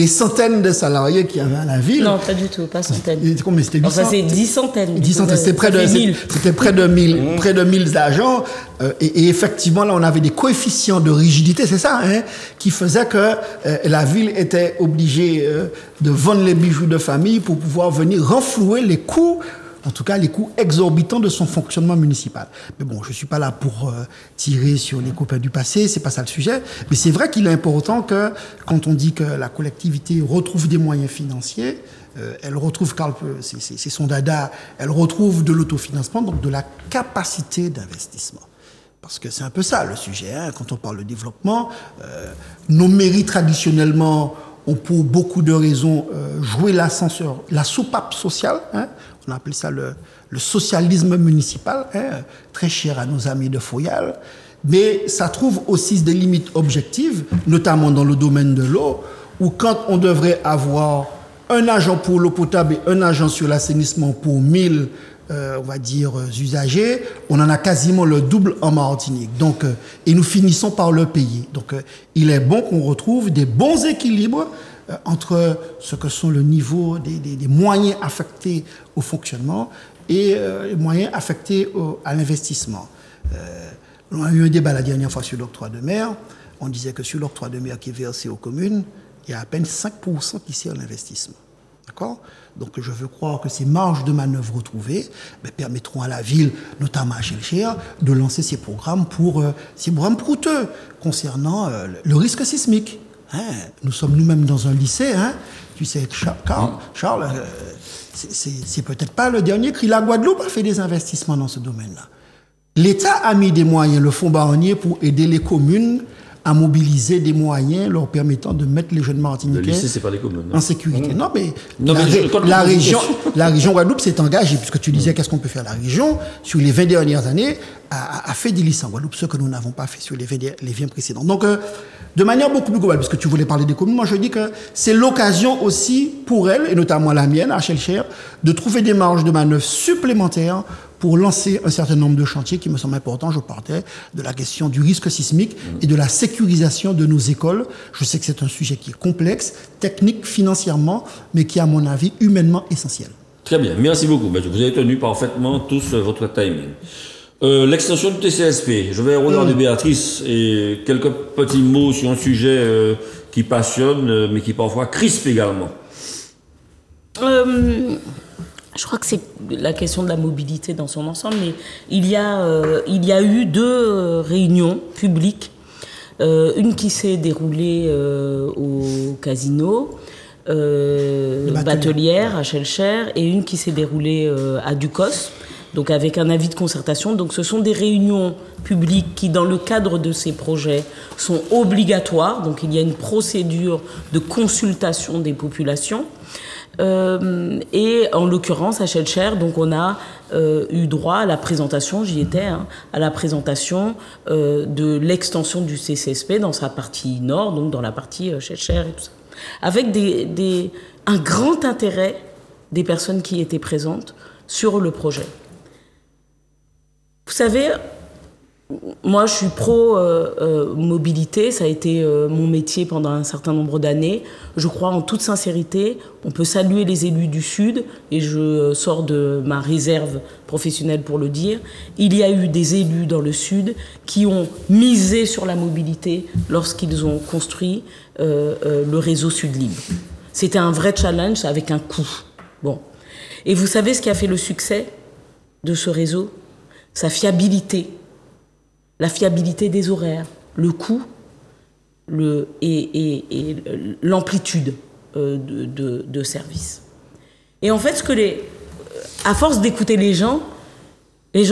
centaines de salariés qu'il y avait à la ville. Non, pas du tout, pas centaines. Combien c'était 800? Enfin, c'est 10 centaines. 10 centaines, c'était près de 1000 agents. Et effectivement, là, on avait des coefficients de rigidité, c'est ça, hein, qui faisaient que la ville était obligée de vendre les bijoux de famille pour pouvoir venir renflouer les coûts, en tout cas les coûts exorbitants de son fonctionnement municipal. Mais bon, je ne suis pas là pour tirer sur les copains du passé, c'est pas ça le sujet. Mais c'est vrai qu'il est important que, quand on dit que la collectivité retrouve des moyens financiers, elle retrouve, c'est son dada, elle retrouve de l'autofinancement, donc de la capacité d'investissement. Parce que c'est un peu ça le sujet, hein, quand on parle de développement. Nos mairies traditionnellement ont pour beaucoup de raisons joué l'ascenseur, la soupape sociale, hein. On appelle ça le socialisme municipal, hein, très cher à nos amis de Foyal. Mais ça trouve aussi des limites objectives, notamment dans le domaine de l'eau, où quand on devrait avoir un agent pour l'eau potable et un agent sur l'assainissement pour 1000, on va dire, usagers, on en a quasiment le double en Martinique. Donc, et nous finissons par le payer. Donc, il est bon qu'on retrouve des bons équilibres entre ce que sont le niveau des moyens affectés au fonctionnement et les moyens affectés à l'investissement. On a eu un débat la dernière fois sur l'octroi de mer. On disait que sur l'octroi de mer qui est versé aux communes, il y a à peine 5% qui sert l'investissement. D'accord ? Donc je veux croire que ces marges de manœuvre retrouvées permettront à la ville, notamment à Chelcher, de lancer ces programmes coûteux concernant le risque sismique. Hein, nous sommes nous-mêmes dans un lycée, hein, tu sais, Charles, c'est peut-être pas le dernier cri. La Guadeloupe a fait des investissements dans ce domaine-là. L'État a mis des moyens, le Fonds Barnier, pour aider les communes à mobiliser des moyens leur permettant de mettre les jeunes Martiniquais le lycée, c'est pas les communes, en sécurité. Non, mais la région Guadeloupe s'est engagée, puisque tu disais qu'est-ce qu'on peut faire. La région, sur les 20 dernières années, a fait des lycées en Guadeloupe, ce que nous n'avons pas fait sur les 20 précédents. Donc, de manière beaucoup plus globale, puisque tu voulais parler des communes, moi je dis que c'est l'occasion aussi pour elles, et notamment la mienne, à Chelcher, de trouver des marges de manœuvre supplémentaires pour lancer un certain nombre de chantiers qui me semblent importants. Je partais de la question du risque sismique et de la sécurisation de nos écoles. Je sais que c'est un sujet qui est complexe, technique, financièrement, mais qui est, à mon avis, humainement essentiel. Très bien, merci beaucoup. Vous avez tenu parfaitement tous votre timing. L'extension du TCSP, je vais regarder Béatrice et quelques petits mots sur un sujet qui passionne, mais qui parfois crispe également. Je crois que c'est la question de la mobilité dans son ensemble, mais il y a eu 2 réunions publiques, une qui s'est déroulée au casino, Batelière à Chelcher, et une qui s'est déroulée à Ducos, donc avec un avis de concertation. Donc ce sont des réunions publiques qui, dans le cadre de ces projets, sont obligatoires. Donc il y a une procédure de consultation des populations. Et en l'occurrence à Chelcher, donc on a eu droit à la présentation, j'y étais, à la présentation de l'extension du CCSP dans sa partie nord, donc dans la partie Chelcher et tout ça, avec un grand intérêt des personnes qui étaient présentes sur le projet. Vous savez, moi, je suis pro-mobilité, ça a été mon métier pendant un certain nombre d'années. Je crois en toute sincérité, on peut saluer les élus du Sud, et je sors de ma réserve professionnelle pour le dire. Il y a eu des élus dans le Sud qui ont misé sur la mobilité lorsqu'ils ont construit le réseau Sud Libre. C'était un vrai challenge avec un coût. Bon. Et vous savez ce qui a fait le succès de ce réseau ? Sa fiabilité. La fiabilité des horaires, le coût et l'amplitude de service. Et en fait, à force d'écouter les gens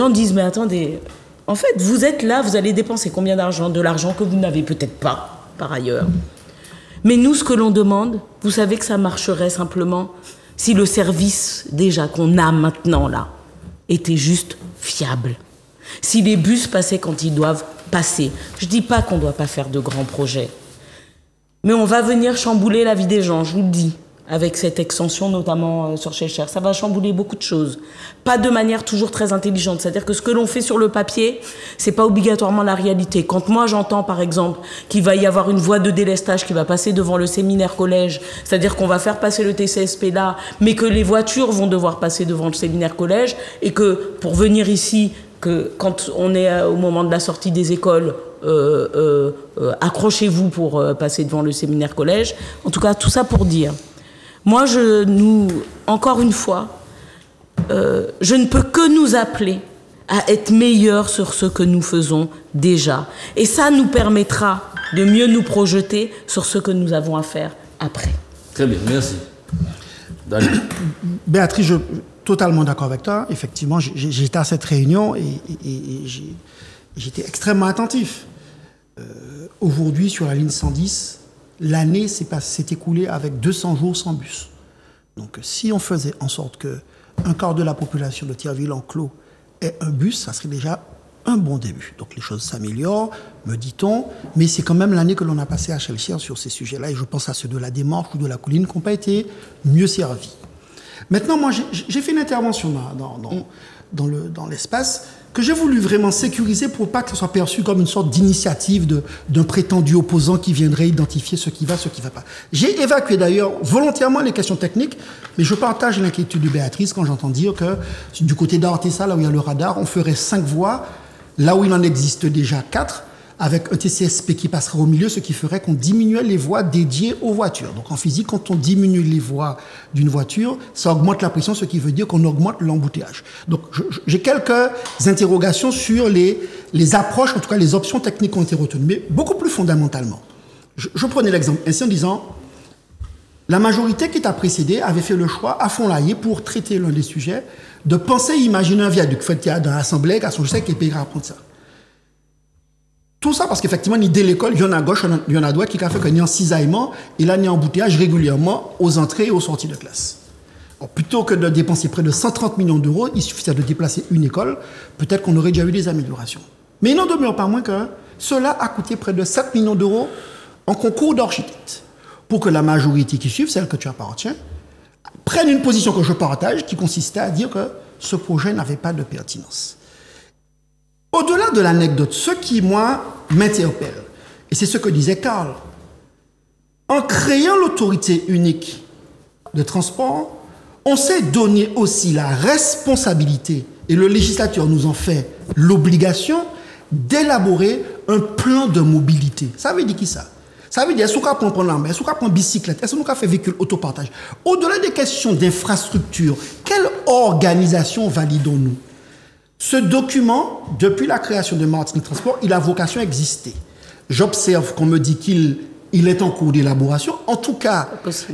disent, mais attendez, en fait, vous êtes là, vous allez dépenser combien d'argent ? De l'argent que vous n'avez peut-être pas, par ailleurs. Mais nous, ce que l'on demande, vous savez que ça marcherait simplement si le service, déjà, qu'on a maintenant, là, était juste fiable. Si les bus passaient quand ils doivent passer. Je ne dis pas qu'on ne doit pas faire de grands projets. Mais on va venir chambouler la vie des gens, je vous le dis, avec cette extension, notamment sur Chelcher. Ça va chambouler beaucoup de choses. Pas de manière toujours très intelligente. C'est-à-dire que ce que l'on fait sur le papier, ce n'est pas obligatoirement la réalité. Quand moi j'entends, par exemple, qu'il va y avoir une voie de délestage qui va passer devant le séminaire collège, c'est-à-dire qu'on va faire passer le TCSP là, mais que les voitures vont devoir passer devant le séminaire collège, et que pour venir ici, que quand on est au moment de la sortie des écoles, accrochez-vous pour passer devant le séminaire collège. En tout cas, tout ça pour dire, moi, encore une fois, je ne peux que nous appeler à être meilleurs sur ce que nous faisons déjà. Et ça nous permettra de mieux nous projeter sur ce que nous avons à faire après. Très bien, merci. Béatrice, totalement d'accord avec toi. Effectivement, j'étais à cette réunion et j'étais extrêmement attentif. Aujourd'hui, sur la ligne 110, l'année s'est écoulée avec 200 jours sans bus. Donc, si on faisait en sorte qu'un quart de la population de Thierville-Enclos ait un bus, ça serait déjà un bon début. Donc, les choses s'améliorent, me dit-on, mais c'est quand même l'année que l'on a passée à Chelcher sur ces sujets-là, et je pense à ceux de la Démarche ou de la Colline qui n'ont pas été mieux servis. Maintenant, moi, j'ai fait une intervention dans l'espace que j'ai voulu vraiment sécuriser pour pas que ce soit perçu comme une sorte d'initiative d'un prétendu opposant qui viendrait identifier ce qui va, ce qui ne va pas. J'ai évacué d'ailleurs volontairement les questions techniques, mais je partage l'inquiétude de Béatrice quand j'entends dire que du côté d'Artesa, là où il y a le radar, on ferait 5 voies, là où il en existe déjà 4, avec un TCSP qui passera au milieu, ce qui ferait qu'on diminuait les voies dédiées aux voitures. Donc en physique, quand on diminue les voies d'une voiture, ça augmente la pression, ce qui veut dire qu'on augmente l'embouteillage. Donc j'ai quelques interrogations sur les approches, en tout cas les options techniques qui ont été retenues, mais beaucoup plus fondamentalement. Je prenais l'exemple ainsi en disant, la majorité qui t'a précédé avait fait le choix à fond laillé pour traiter l'un des sujets, de penser et imaginer un viaduc fait dans l'Assemblée, car je sais qu'il payera raconte ça. Tout ça parce qu'effectivement, dès l'école, il y en a à gauche, il y en a à droite, qui a fait qu'il y a un cisaillement et là, il y a un embouteillage régulièrement aux entrées et aux sorties de classe. Alors, plutôt que de dépenser près de 130 millions d'euros, il suffisait de déplacer une école, peut-être qu'on aurait déjà eu des améliorations. Mais il n'en demeure pas moins que cela a coûté près de 7 millions d'euros en concours d'architecte. Pour que la majorité qui suive, celle que tu appartiens, prenne une position que je partage, qui consistait à dire que ce projet n'avait pas de pertinence. Au-delà de l'anecdote, ce qui, moi, m'interpelle, et c'est ce que disait Karl, en créant l'autorité unique de transport, on s'est donné aussi la responsabilité, et le législateur nous en fait l'obligation, d'élaborer un plan de mobilité. Ça veut dire qui ça? Ça veut dire, est-ce qu'on peut prendre la main, est-ce qu'on peut prendre bicyclette, est-ce qu'on peut faire véhicule autopartage? Au-delà des questions d'infrastructure, quelle organisation validons-nous? Ce document, depuis la création de Martinique Transport, il a vocation à exister. J'observe qu'on me dit qu'il est en cours d'élaboration. En tout cas,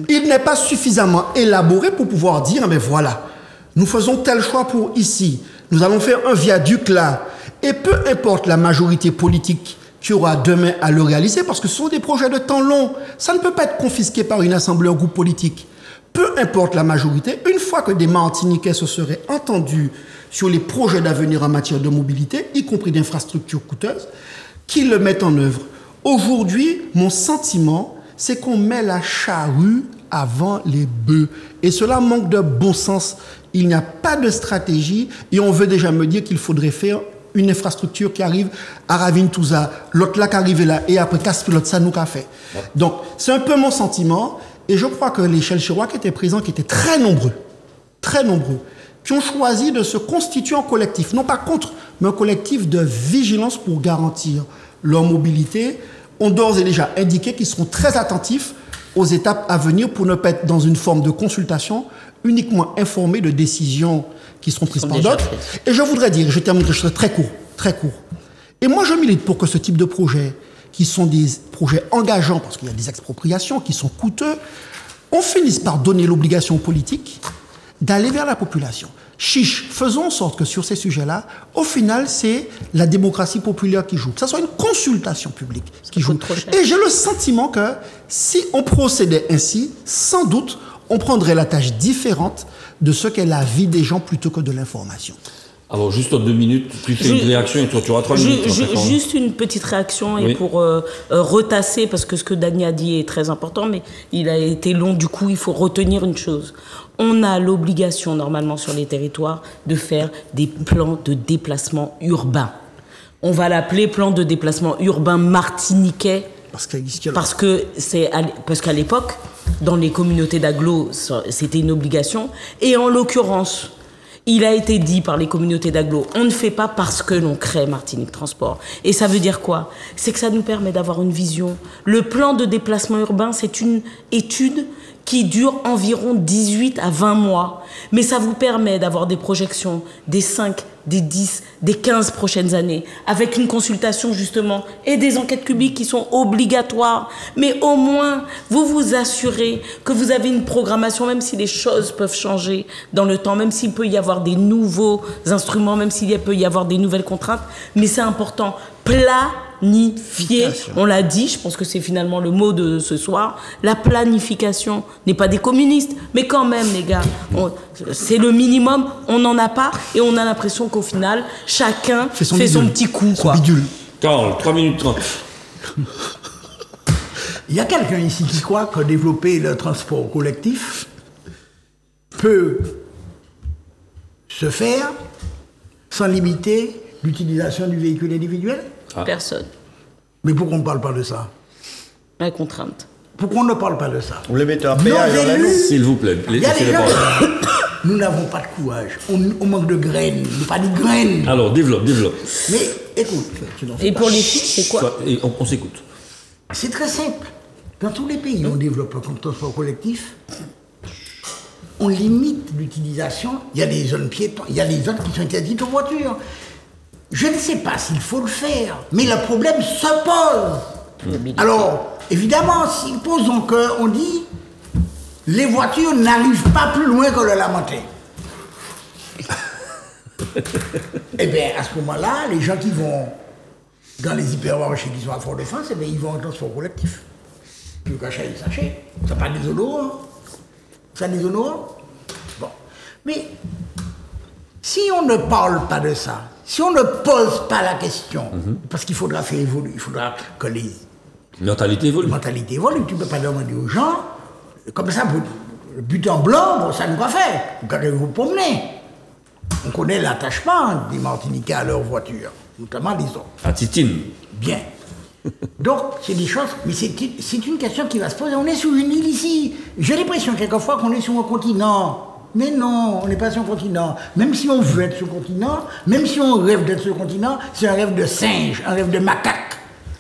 il n'est pas suffisamment élaboré pour pouvoir dire, mais voilà, nous faisons tel choix pour ici, nous allons faire un viaduc là, et peu importe la majorité politique qui aura demain à le réaliser, parce que ce sont des projets de temps long. Ça ne peut pas être confisqué par une assemblée ou un groupe politique. Peu importe la majorité, une fois que des Martiniquais se seraient entendus sur les projets d'avenir en matière de mobilité, y compris d'infrastructures coûteuses, qu'ils le mettent en œuvre. Aujourd'hui, mon sentiment, c'est qu'on met la charrue avant les bœufs. Et cela manque de bon sens. Il n'y a pas de stratégie et on veut déjà me dire qu'il faudrait faire une infrastructure qui arrive à Ravine-Touza, l'autre là qui arrive là, et après Casse-Pilote, ça nous qu'a fait. Donc, c'est un peu mon sentiment, et je crois que les Chelcherois qui étaient présents, qui étaient très nombreux, qui ont choisi de se constituer en collectif, non pas contre, mais un collectif de vigilance pour garantir leur mobilité, ont d'ores et déjà indiqué qu'ils seront très attentifs aux étapes à venir pour ne pas être dans une forme de consultation, uniquement informés de décisions qui seront prises par d'autres. Et je voudrais dire, je termine, je serai très court. Et moi, je milite pour que ce type de projets, qui sont des projets engageants, parce qu'il y a des expropriations qui sont coûteux, on finisse par donner l'obligation politique d'aller vers la population. Chiche, faisons en sorte que sur ces sujets-là, au final, c'est la démocratie populaire qui joue. Que ce soit une consultation publique qui joue. Et j'ai le sentiment que si on procédait ainsi, sans doute, on prendrait la tâche différente de ce qu'est la vie des gens plutôt que de l'information. Alors, juste en 2 minutes, tu fais une réaction et toi, tu auras 3 minutes. Juste une petite réaction et pour retasser, parce que ce que Dany a dit est très important, mais il a été long, du coup, il faut retenir une chose. On a l'obligation, normalement, sur les territoires, de faire des plans de déplacement urbain. On va l'appeler plan de déplacement urbain martiniquais, parce qu'à l'époque, dans les communautés d'agglo, c'était une obligation. Et en l'occurrence, il a été dit par les communautés d'agglo, on ne fait pas parce que l'on crée Martinique Transport. Et ça veut dire quoi? C'est que ça nous permet d'avoir une vision. Le plan de déplacement urbain, c'est une étude qui dure environ 18 à 20 mois. Mais ça vous permet d'avoir des projections des 5, des 10, des 15 prochaines années, avec une consultation justement et des enquêtes publiques qui sont obligatoires. Mais au moins, vous vous assurez que vous avez une programmation, même si les choses peuvent changer dans le temps, même s'il peut y avoir des nouveaux instruments, même s'il peut y avoir des nouvelles contraintes. Mais c'est important. Planifier, on l'a dit, je pense que c'est finalement le mot de ce soir, la planification n'est pas des communistes, mais quand même les gars, c'est le minimum, on n'en a pas et on a l'impression qu'au final, chacun fait son petit coup. Karl, 3 minutes 30. Il y a quelqu'un ici qui croit que développer le transport collectif peut se faire sans limiter l'utilisation du véhicule individuel? Personne. Mais pourquoi on ne parle pas de ça? La contrainte. Pourquoi on ne parle pas de ça? Vous les mettez en péage, s'il vous plaît. nous n'avons pas de courage. On manque de graines. Nous pas de graines. Alors, développe. Mais écoute. Et pour les filles, c'est quoi? On s'écoute. C'est très simple. Dans tous les pays, on développe le transport collectif. On limite l'utilisation. Il y a des zones piétons, il y a des zones qui sont interdites aux voitures. Je ne sais pas s'il faut le faire, mais le problème se pose. Alors, évidemment, supposons qu'on dit les voitures n'arrivent pas plus loin que le Lamentin. Eh bien, à ce moment-là, les gens qui vont dans les hypermarchés qui sont à Fort-de-France, eh bien, ils vont en transport collectif. Tu veux cacher les sachets. Ça pas déshonorant. Ça déshonorant. Bon. Mais si on ne parle pas de ça, si on ne pose pas la question, parce qu'il faudra faire évoluer, il faudra que les mentalités évoluent. Tu ne peux pas demander aux gens, comme ça, le but en blanc, bon, ça nous va faire. Vous allez vous promener. On connaît l'attachement des Martiniquais à leur voiture, notamment les autres. À Titine. Bien. Donc, c'est des choses, mais c'est une question qui va se poser. On est sur une île ici. J'ai l'impression quelquefois qu'on est sur un continent. Mais non, on n'est pas sur un continent. Même si on veut être sur un continent, même si on rêve d'être sur un continent, c'est un rêve de singe, un rêve de macaque.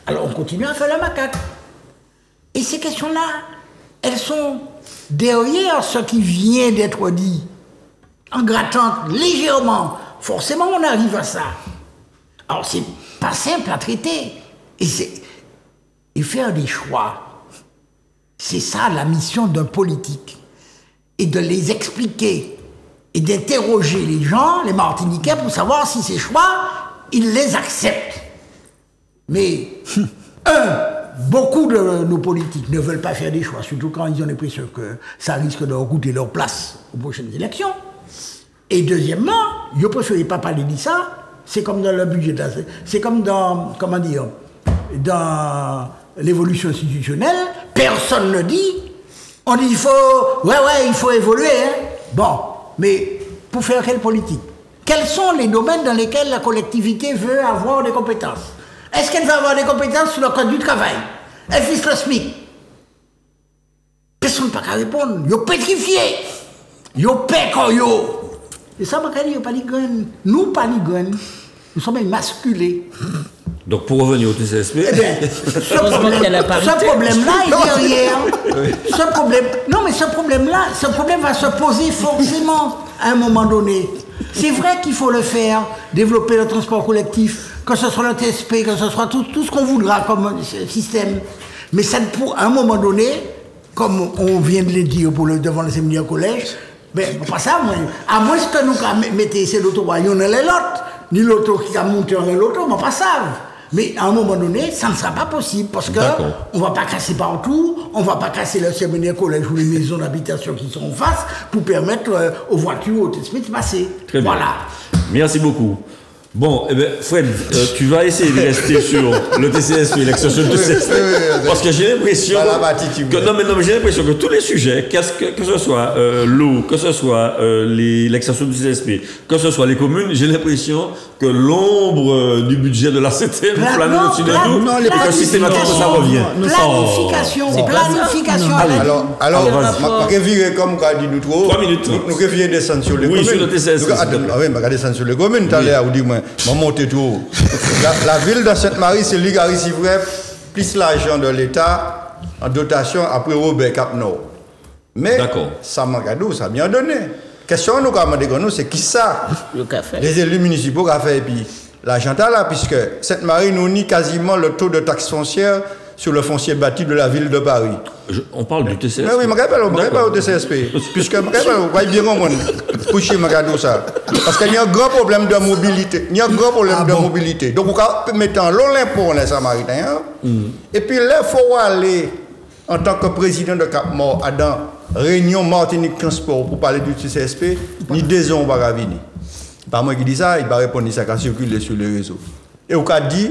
Alors on continue à faire le macaque. Et ces questions-là, elles sont derrière ce qui vient d'être dit, en grattant légèrement. Forcément, on arrive à ça. Alors c'est pas simple à traiter. Et faire des choix, c'est ça la mission d'un politique. Et de les expliquer et d'interroger les gens, les Martiniquais, pour savoir si ces choix, ils les acceptent. Mais, beaucoup de nos politiques ne veulent pas faire des choix, surtout quand ils ont l'impression que ça risque de leur coûter leur place aux prochaines élections. Et deuxièmement, ils ne préfèrent pas parler de ça, c'est comme dans le budget, c'est comme dans, comment dire, dans l'évolution institutionnelle, personne ne dit. On dit il faut évoluer. Hein? Bon, mais pour faire quelle politique? Quels sont les domaines dans lesquels la collectivité veut avoir des compétences? Est-ce qu'elle veut avoir des compétences sur le code du travail? Elle fixe le SMIC? Personne n'a pas qu'à répondre. Ils sont pétrifiés. Ils sont pécoyaux. Et ça, ils n'ont pas les graines. Nous, pas les graines. Nous sommes émasculés. Donc pour revenir au TCSP, eh bien, ce problème-là est derrière. Ce problème va se poser forcément à un moment donné. C'est vrai qu'il faut le faire, développer le transport collectif, que ce soit le TSP, que ce soit tout ce qu'on voudra comme système. Mais ça, à un moment donné, comme on vient de le dire devant le séminaire collège, ben, pas ça, à moins que nous mettons ces lotos, il y en a les lots, ni l'auto qui a monté en l'auto, mais pas ça. Mais à un moment donné, ça ne sera pas possible parce qu'on ne va pas casser partout, on ne va pas casser le séminaire collège ou les maisons d'habitation qui sont en face pour permettre aux voitures, aux TSP de passer. Très bien. Voilà. Merci beaucoup. Bon, eh bien, Fred, tu vas essayer de rester sur le TCSP, l'extension du TCSP, parce que j'ai l'impression que tous les sujets, que ce soit l'eau, que ce soit l'extension du TCSP, que ce soit les communes, j'ai l'impression que l'ombre du budget de la CTM plane au-dessus de nous, et que systématiquement ça revient. Planification. Alors, on revirer comme on dit nous trop. 3 minutes. Nous revirer descendre sur les communes. Oui, sur le TCSP. Oui, on va descendre sur les communes, tout à l'heure, vous dites moi. Monter tout. La ville de Sainte-Marie, c'est lui qui a reçu plus l'argent de l'État en dotation après Robert Cap-Nord. Mais ça m'a cadeau, ça a bien donné. Question nous avons demandé, c'est qui ça? Les élus municipaux qui ont fait et puis l'argent là, puisque Sainte-Marie nous nie quasiment le taux de taxe foncière sur le foncier bâti de la ville de Paris. On parle du TCSP. Oui, je ne parle pas au TCSP. Puisque je ne parle pas bien comprendre. Coucher ça. Parce qu'il y a un grand problème de mobilité. Il y a un grand problème de mobilité. Donc, vous mettez en l'impôt les Samaritains. Et puis là, il faut aller en tant que président de Cap-Mort à dans réunion Martinique Transport pour parler du TCSP. Ni deux ans, on va venir. Par moi qui dit ça, il va répondre ça qui circule sur les réseaux. Et on a dit.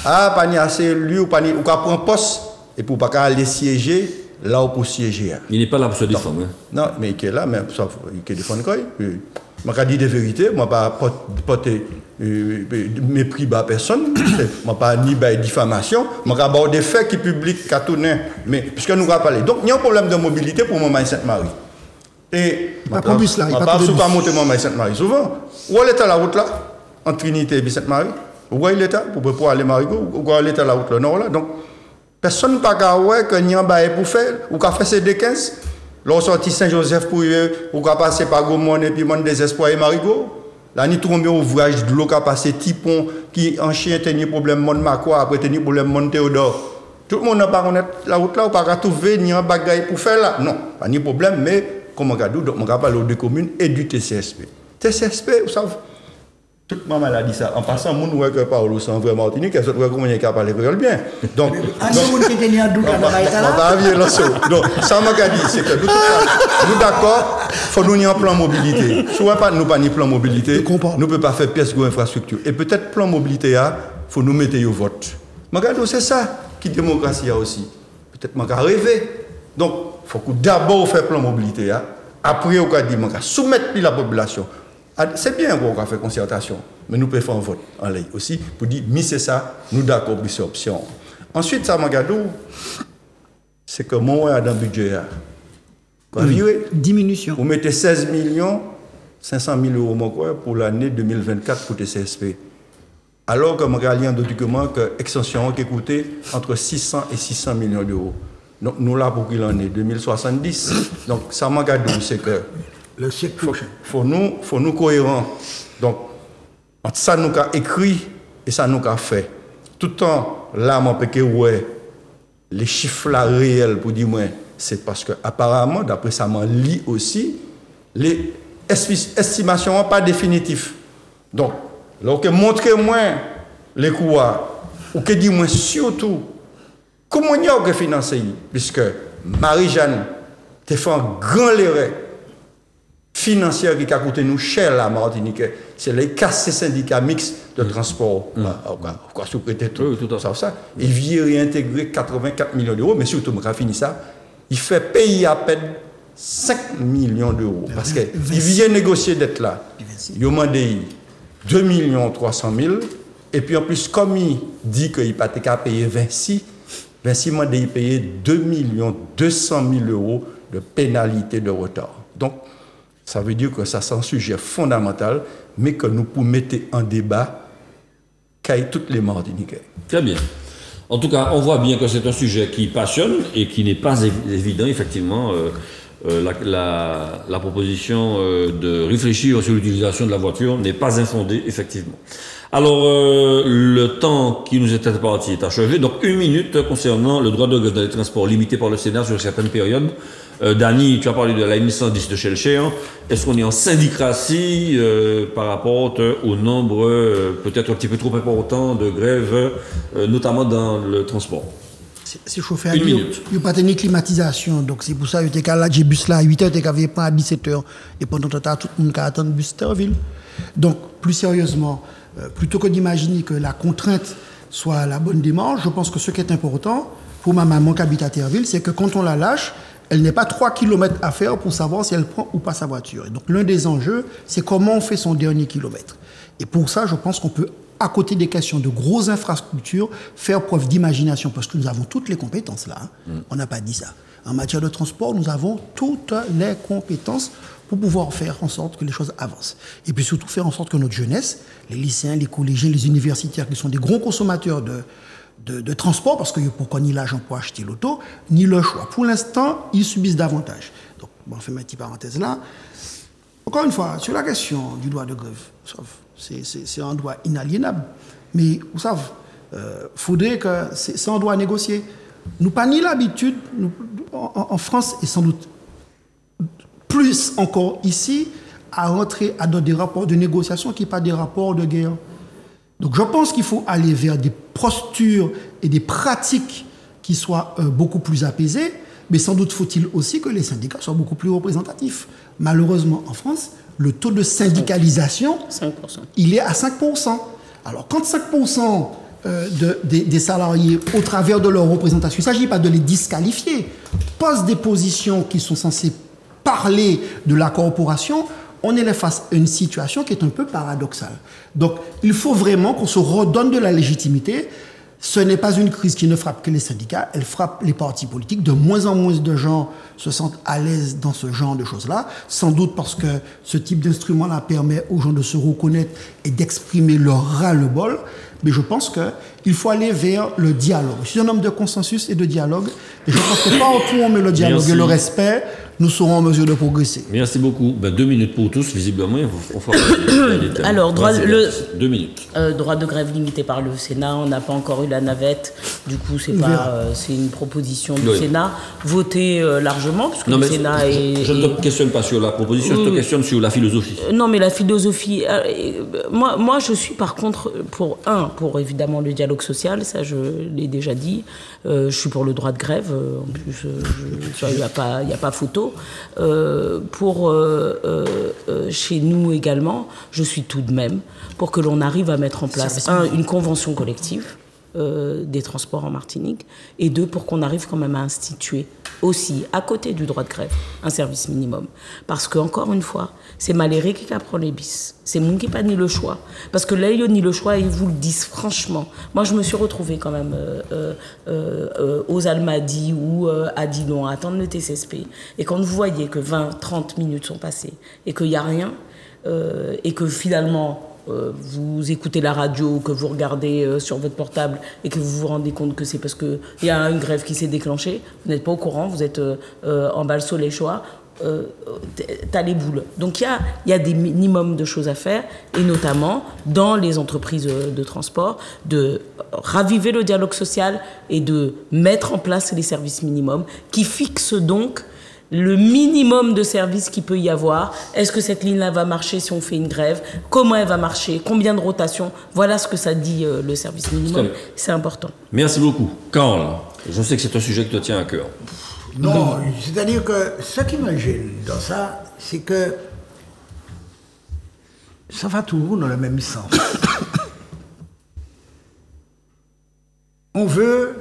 Ah, pas assez lui ou pas ou prend poste et pour pas aller siéger là où pour siéger. Il n'est pas là pour se défendre. Non, mais il est là, mais sauf qu'il défend quoi. Je dis des vérités, moi pas porter mépris à personne, moi pas ni diffamation, moi pas des faits qui publient qu'à tourner, mais puisque nous va parler. Donc il y a un problème de mobilité pour moi Sainte-Marie. Et pas pour bus là, il pas pas monter moi Sainte-Marie souvent. Où est la route là entre Trinité et Sainte-Marie? Où est l'état pour aller Marigot? Où est l'état la route le nord là? Donc personne ne peut pas ouais que n'y en bail pour faire ou qu'a fait CD15. Lorsqu'on sorti Saint-Joseph pour ou qu'a passer par Gomone et puis mon désespoir et Marigot. Là ni tombé ouvrage de l'eau qu'a passé Tipon qui en chien tenir problème mon Macquois après tenir problème mon Théodore. Tout le monde n'a pas connaître la route là ou pas trouver ni un bagaille pour faire là. Non, pas ni problème mais comme on donc on parle aux deux communes et du TCSP. TCSP, vous savez, toute maman a dit ça. En passant, mon ouais que Paolo sans vraiment Martinique, les autres comment il est capable de parler bien. Donc, donc ça m'a dit, c'est que nous d'accord, faut nous un plan mobilité. Soit pas nous pas ni plan mobilité, nous peut pas faire pièce de infrastructure. Et peut-être plan mobilité là, faut nous mettre au vote. Magado c'est ça qui démocratie a aussi. Peut-être m'a rêver. Donc faut que d'abord faire plan mobilité après on va dire soumettre la population. C'est bien qu'on va faire concertation, mais nous pouvons faire un vote en ligne aussi pour dire mais c'est ça, nous d'accord pour cette option. Ensuite ça m'a c'est que mon dans le budget diminution. Vous mettez 16 500 000 € pour l'année 2024 pour TCSP. Alors que je regarde un document que l'extension qui coûtait entre 600 et 600 millions d'euros. Donc nous là pour qu'il en est 2070. Donc ça m'a gardé c'est que le siècle prochain. Faut nous cohérents. Donc entre ça nous a écrit et ça nous a fait. Tout le temps là moi que ouais les chiffres là réels pour dire moi c'est parce que apparemment d'après ça m'en lit aussi les estimations pas définitives. Donc alors que montrez-moi les coûts ou que dis-moi surtout comment il y a financé puisque Marie-Jeanne te fait un grand erreur financière qui a coûté nous cher la Martinique, c'est les casser syndicats mixtes de transport. Quoi sous-prêter tout ça. Il vient réintégrer 84 millions d'euros, mais surtout, on a fini ça, il fait payer à peine 5 millions d'euros. Parce qu'il vient négocier d'être là. Il a demandé 2 300 000 et puis en plus, comme il dit qu'il n'a pas payé 26 m'a dit payer 2 200 000 € de pénalité de retard. Donc, ça veut dire que ça c'est un sujet fondamental, mais que nous pouvons mettre en débat qu'aille toutes les Martiniquais. Très bien. En tout cas, on voit bien que c'est un sujet qui passionne et qui n'est pas évident, effectivement. La proposition de réfléchir sur l'utilisation de la voiture n'est pas infondée, effectivement. Alors, le temps qui nous est imparti est achevé. Donc, 1 minute concernant le droit de grève dans les transports limité par le Sénat sur certaines périodes. Dany, tu as parlé de la M110 de Shelcher. Est-ce qu'on est en syndicratie par rapport au nombre peut-être un petit peu trop important de grèves, notamment dans le transport? C'est chauffé à il n'y a pas de climatisation. Donc, c'est pour ça que j'ai bus là à 8h, tu avais pas à 17h. Et pendant ce temps, tout le monde a attendu le bus Terville. Donc, plus sérieusement, plutôt que d'imaginer que la contrainte soit la bonne démarche, je pense que ce qui est important pour ma maman qui habite à Terville, c'est que quand on la lâche, elle n'est pas 3 km à faire pour savoir si elle prend ou pas sa voiture. Et donc, l'un des enjeux, c'est comment on fait son dernier kilomètre. Et pour ça, je pense qu'on peut, à côté des questions de grosses infrastructures, faire preuve d'imagination, parce que nous avons toutes les compétences là. On n'a pas dit ça. En matière de transport, nous avons toutes les compétences pour pouvoir faire en sorte que les choses avancent. Et puis surtout faire en sorte que notre jeunesse, les lycéens, les collégiens, les universitaires, qui sont des gros consommateurs de transport, parce que pourquoi ni l'argent pour acheter l'auto, ni le choix. Pour l'instant, ils subissent davantage. Donc, on fait ma petite parenthèse là. Encore une fois, sur la question du droit de grève, c'est un droit inaliénable. Mais, vous savez, faudrait que c'est un droit négocié. Nous pas ni l'habitude, en France, et sans doute plus encore ici, à rentrer dans des rapports de négociation qui ne sont pas des rapports de guerre. Donc je pense qu'il faut aller vers des postures et des pratiques qui soient beaucoup plus apaisées, mais sans doute faut-il aussi que les syndicats soient beaucoup plus représentatifs. Malheureusement, en France, le taux de syndicalisation, 5%. Il est à 5%. Alors quand 5% des salariés, au travers de leur représentation, il ne s'agit pas de les disqualifier, posent des positions qui sont censées parler de la corporation, on est face à une situation qui est un peu paradoxale. Donc, il faut vraiment qu'on se redonne de la légitimité. ce n'est pas une crise qui ne frappe que les syndicats, elle frappe les partis politiques. De moins en moins de gens se sentent à l'aise dans ce genre de choses-là, sans doute parce que ce type d'instrument-là permet aux gens de se reconnaître et d'exprimer leur ras-le-bol. Mais je pense qu'il faut aller vers le dialogue. Je suis un homme de consensus et de dialogue, et je pense que partout où on met le dialogue et le respect, nous serons en mesure de progresser. Merci beaucoup. 2 minutes pour tous, visiblement, on fera alors, 2 minutes. Droit de grève limité par le Sénat, on n'a pas encore eu la navette, du coup c'est une proposition du Sénat, votée largement, puisque le Sénat est... Je ne te questionne pas sur la proposition, je te questionne sur la philosophie. Non, mais la philosophie... moi, je suis par contre pour évidemment le dialogue social, ça je l'ai déjà dit, je suis pour le droit de grève, en plus il n'y a pas photo. Chez nous également, je suis tout de même pour que l'on arrive à mettre en place une convention collective des transports en Martinique, et 2, pour qu'on arrive quand même à instituer aussi, à côté du droit de grève, un service minimum. Parce que, encore une fois, c'est Maléré qui apprend les bis. C'est moun qui n'a pas ni le choix. Parce que là, il y a ni le choix, et ils vous le disent franchement. Moi, je me suis retrouvée quand même aux Almadies ou à Dillon à attendre le TCSP. Et quand vous voyez que 20-30 minutes sont passées et qu'il n'y a rien, et que finalement... vous écoutez la radio, que vous regardez sur votre portable et que vous vous rendez compte que c'est parce qu'il y a une grève qui s'est déclenchée, vous n'êtes pas au courant, vous êtes en Balso-les-Choix, t'as les boules. Donc il y a des minimums de choses à faire, et notamment dans les entreprises de transport, de raviver le dialogue social et de mettre en place les services minimums qui fixent donc le minimum de services qu'il peut y avoir. Est-ce que cette ligne-là va marcher si on fait une grève? Comment elle va marcher? Combien de rotations? Voilà ce que ça dit le service minimum. C'est important. Merci beaucoup. Karl, je sais que c'est un sujet qui te tient à cœur. Non, c'est-à-dire que ce qui me gêne dans ça, c'est que ça va toujours dans le même sens. On veut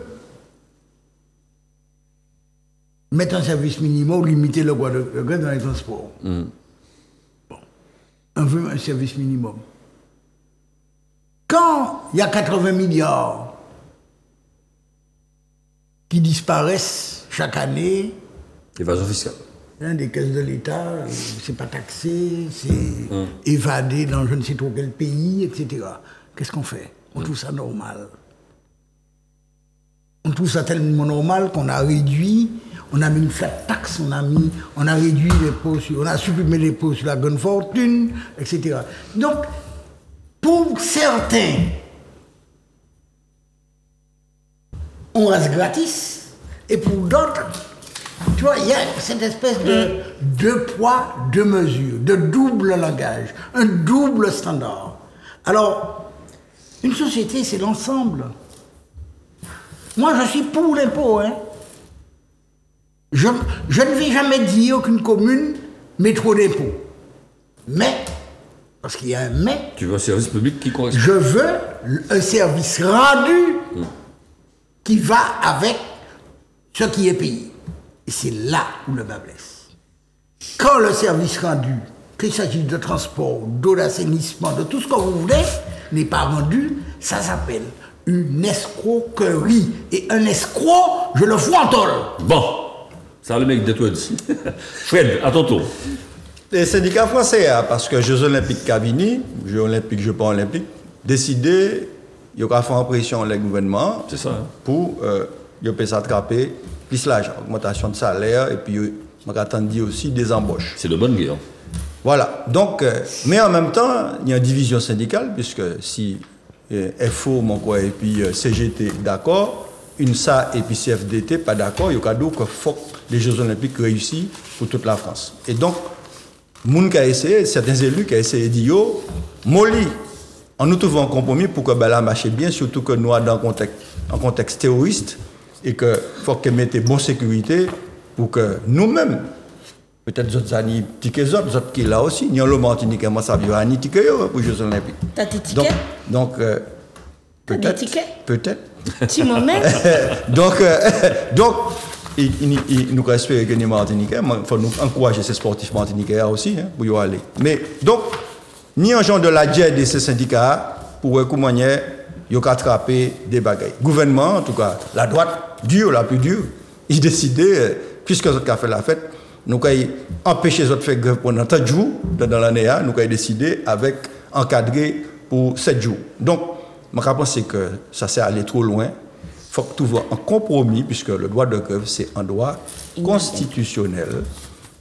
mettre un service minimum, limiter le droit de grève dans les transports. Bon. On veut un service minimum. Quand il y a 80 milliards qui disparaissent chaque année... Évasion fiscale. Des caisses de l'État, c'est pas taxé, c'est évadé dans je ne sais trop quel pays, etc. Qu'est-ce qu'on fait? On trouve ça normal. On trouve ça tellement normal qu'on a réduit... On a mis une flat tax, on a réduit les pots, on a supprimé les pots sur la grande fortune, etc. Donc, pour certains, on reste gratis, et pour d'autres, tu vois, il y a cette espèce de deux poids, deux mesures, de double langage, un double standard. Alors, une société, c'est l'ensemble. Moi, je suis pour l'impôt, hein. Je ne vais jamais dire qu'une commune met trop d'impôts. Mais, parce qu'il y a un mais... Tu veux un service public qui correspond? Je veux un service rendu qui va avec ce qui est payé. Et c'est là où le bas blesse. Quand le service rendu, qu'il s'agisse de transport, d'eau, d'assainissement, de tout ce que vous voulez, n'est pas rendu, ça s'appelle une escroquerie. Et un escroc, je le fous en tôle. Bon. Ça, le mec de toi aussi. Fred, à ton tour. Les syndicats français, parce que Jeux Olympiques Cavini, Jeux Olympiques, Jeux pas Olympiques, décidé, il y aura fait en pression le gouvernement pour s'attraper l'islam, augmentation de salaire, et puis on attendait aussi des embauches. C'est de bonne guerre. Voilà. Donc, mais en même temps, il y a une division syndicale, puisque si FO, et puis CGT d'accord, UNSA et puis CFDT pas d'accord, il y a donc qu'il faut que les Jeux Olympiques réussissent pour toute la France. Et donc, moun qui a essayé, certains élus qui ont essayé de dire, molly, on nous trouve un compromis pour que ça marche bien, surtout que nous sommes dans un contexte terroriste et qu'il faut que mettre bonne sécurité pour que nous-mêmes, peut-être d'autres années, autres qui sont là aussi, nous sommes Martinique, moi ça vient à ticket pour les Jeux Olympiques. T'as tes tickets? Donc peut-être. Peut-être. Tu m'en mets? Donc, il nous espère que les Martiniquais, il faut nous encourager ces sportifs martiniquais aussi pour y aller. Mais donc, ni un genre de la diète de ces syndicats pour comment ils ont attrapé des bagailles. Gouvernement, en tout cas, la droite, dure, la plus dure, ils décidaient, puisque ils ont fait la fête, nous avons empêché les autres de faire grève pendant 7 jours dans l'année, nous avons décidé avec encadré pour 7 jours. Donc, je pense que ça s'est allé trop loin. Il faut trouver un compromis, puisque le droit de grève, c'est un droit constitutionnel.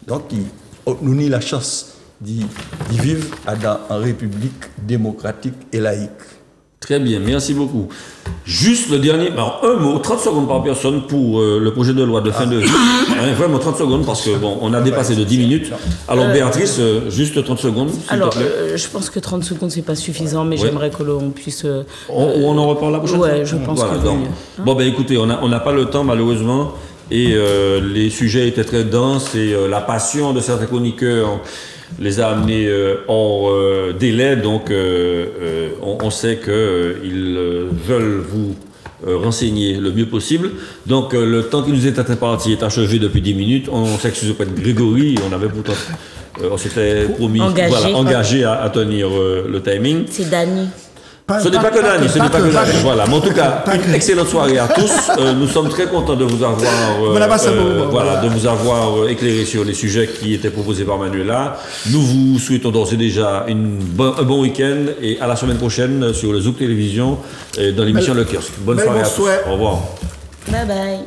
Donc, nous avons la chance d'y vivre dans une république démocratique et laïque. Très bien, merci beaucoup. Juste le dernier, alors un mot, 30 secondes par personne pour le projet de loi de fin de vie. Vraiment 30 secondes parce que bon, on a dépassé de 10 minutes. Alors Béatrice, juste 30 secondes. Alors, je pense que 30 secondes c'est pas suffisant, mais j'aimerais que l'on puisse. On en reparle la prochaine fois. Ouais, je pense que donc, mieux. Bon ben écoutez, on n'a pas le temps malheureusement et les sujets étaient très denses et la passion de certains chroniqueurs les a amenés hors délai, donc on sait qu'ils veulent vous renseigner le mieux possible. Donc le temps qui nous est imparti est achevé depuis 10 minutes. On s'excuse auprès de Grégory, on avait pourtant on s'était promis engagé à tenir le timing. C'est Dany. Ce n'est pas que Dany, ce n'est pas que Dany. Voilà, mais en tout cas, une excellente soirée à tous. Nous sommes très contents de vous avoir, éclairé sur les sujets qui étaient proposés par Manuela. Nous vous souhaitons d'ores et déjà un bon week-end et à la semaine prochaine sur le Zouk Télévision dans l'émission Le Kiosque. Bonne soirée à tous. Au revoir. Bye bye.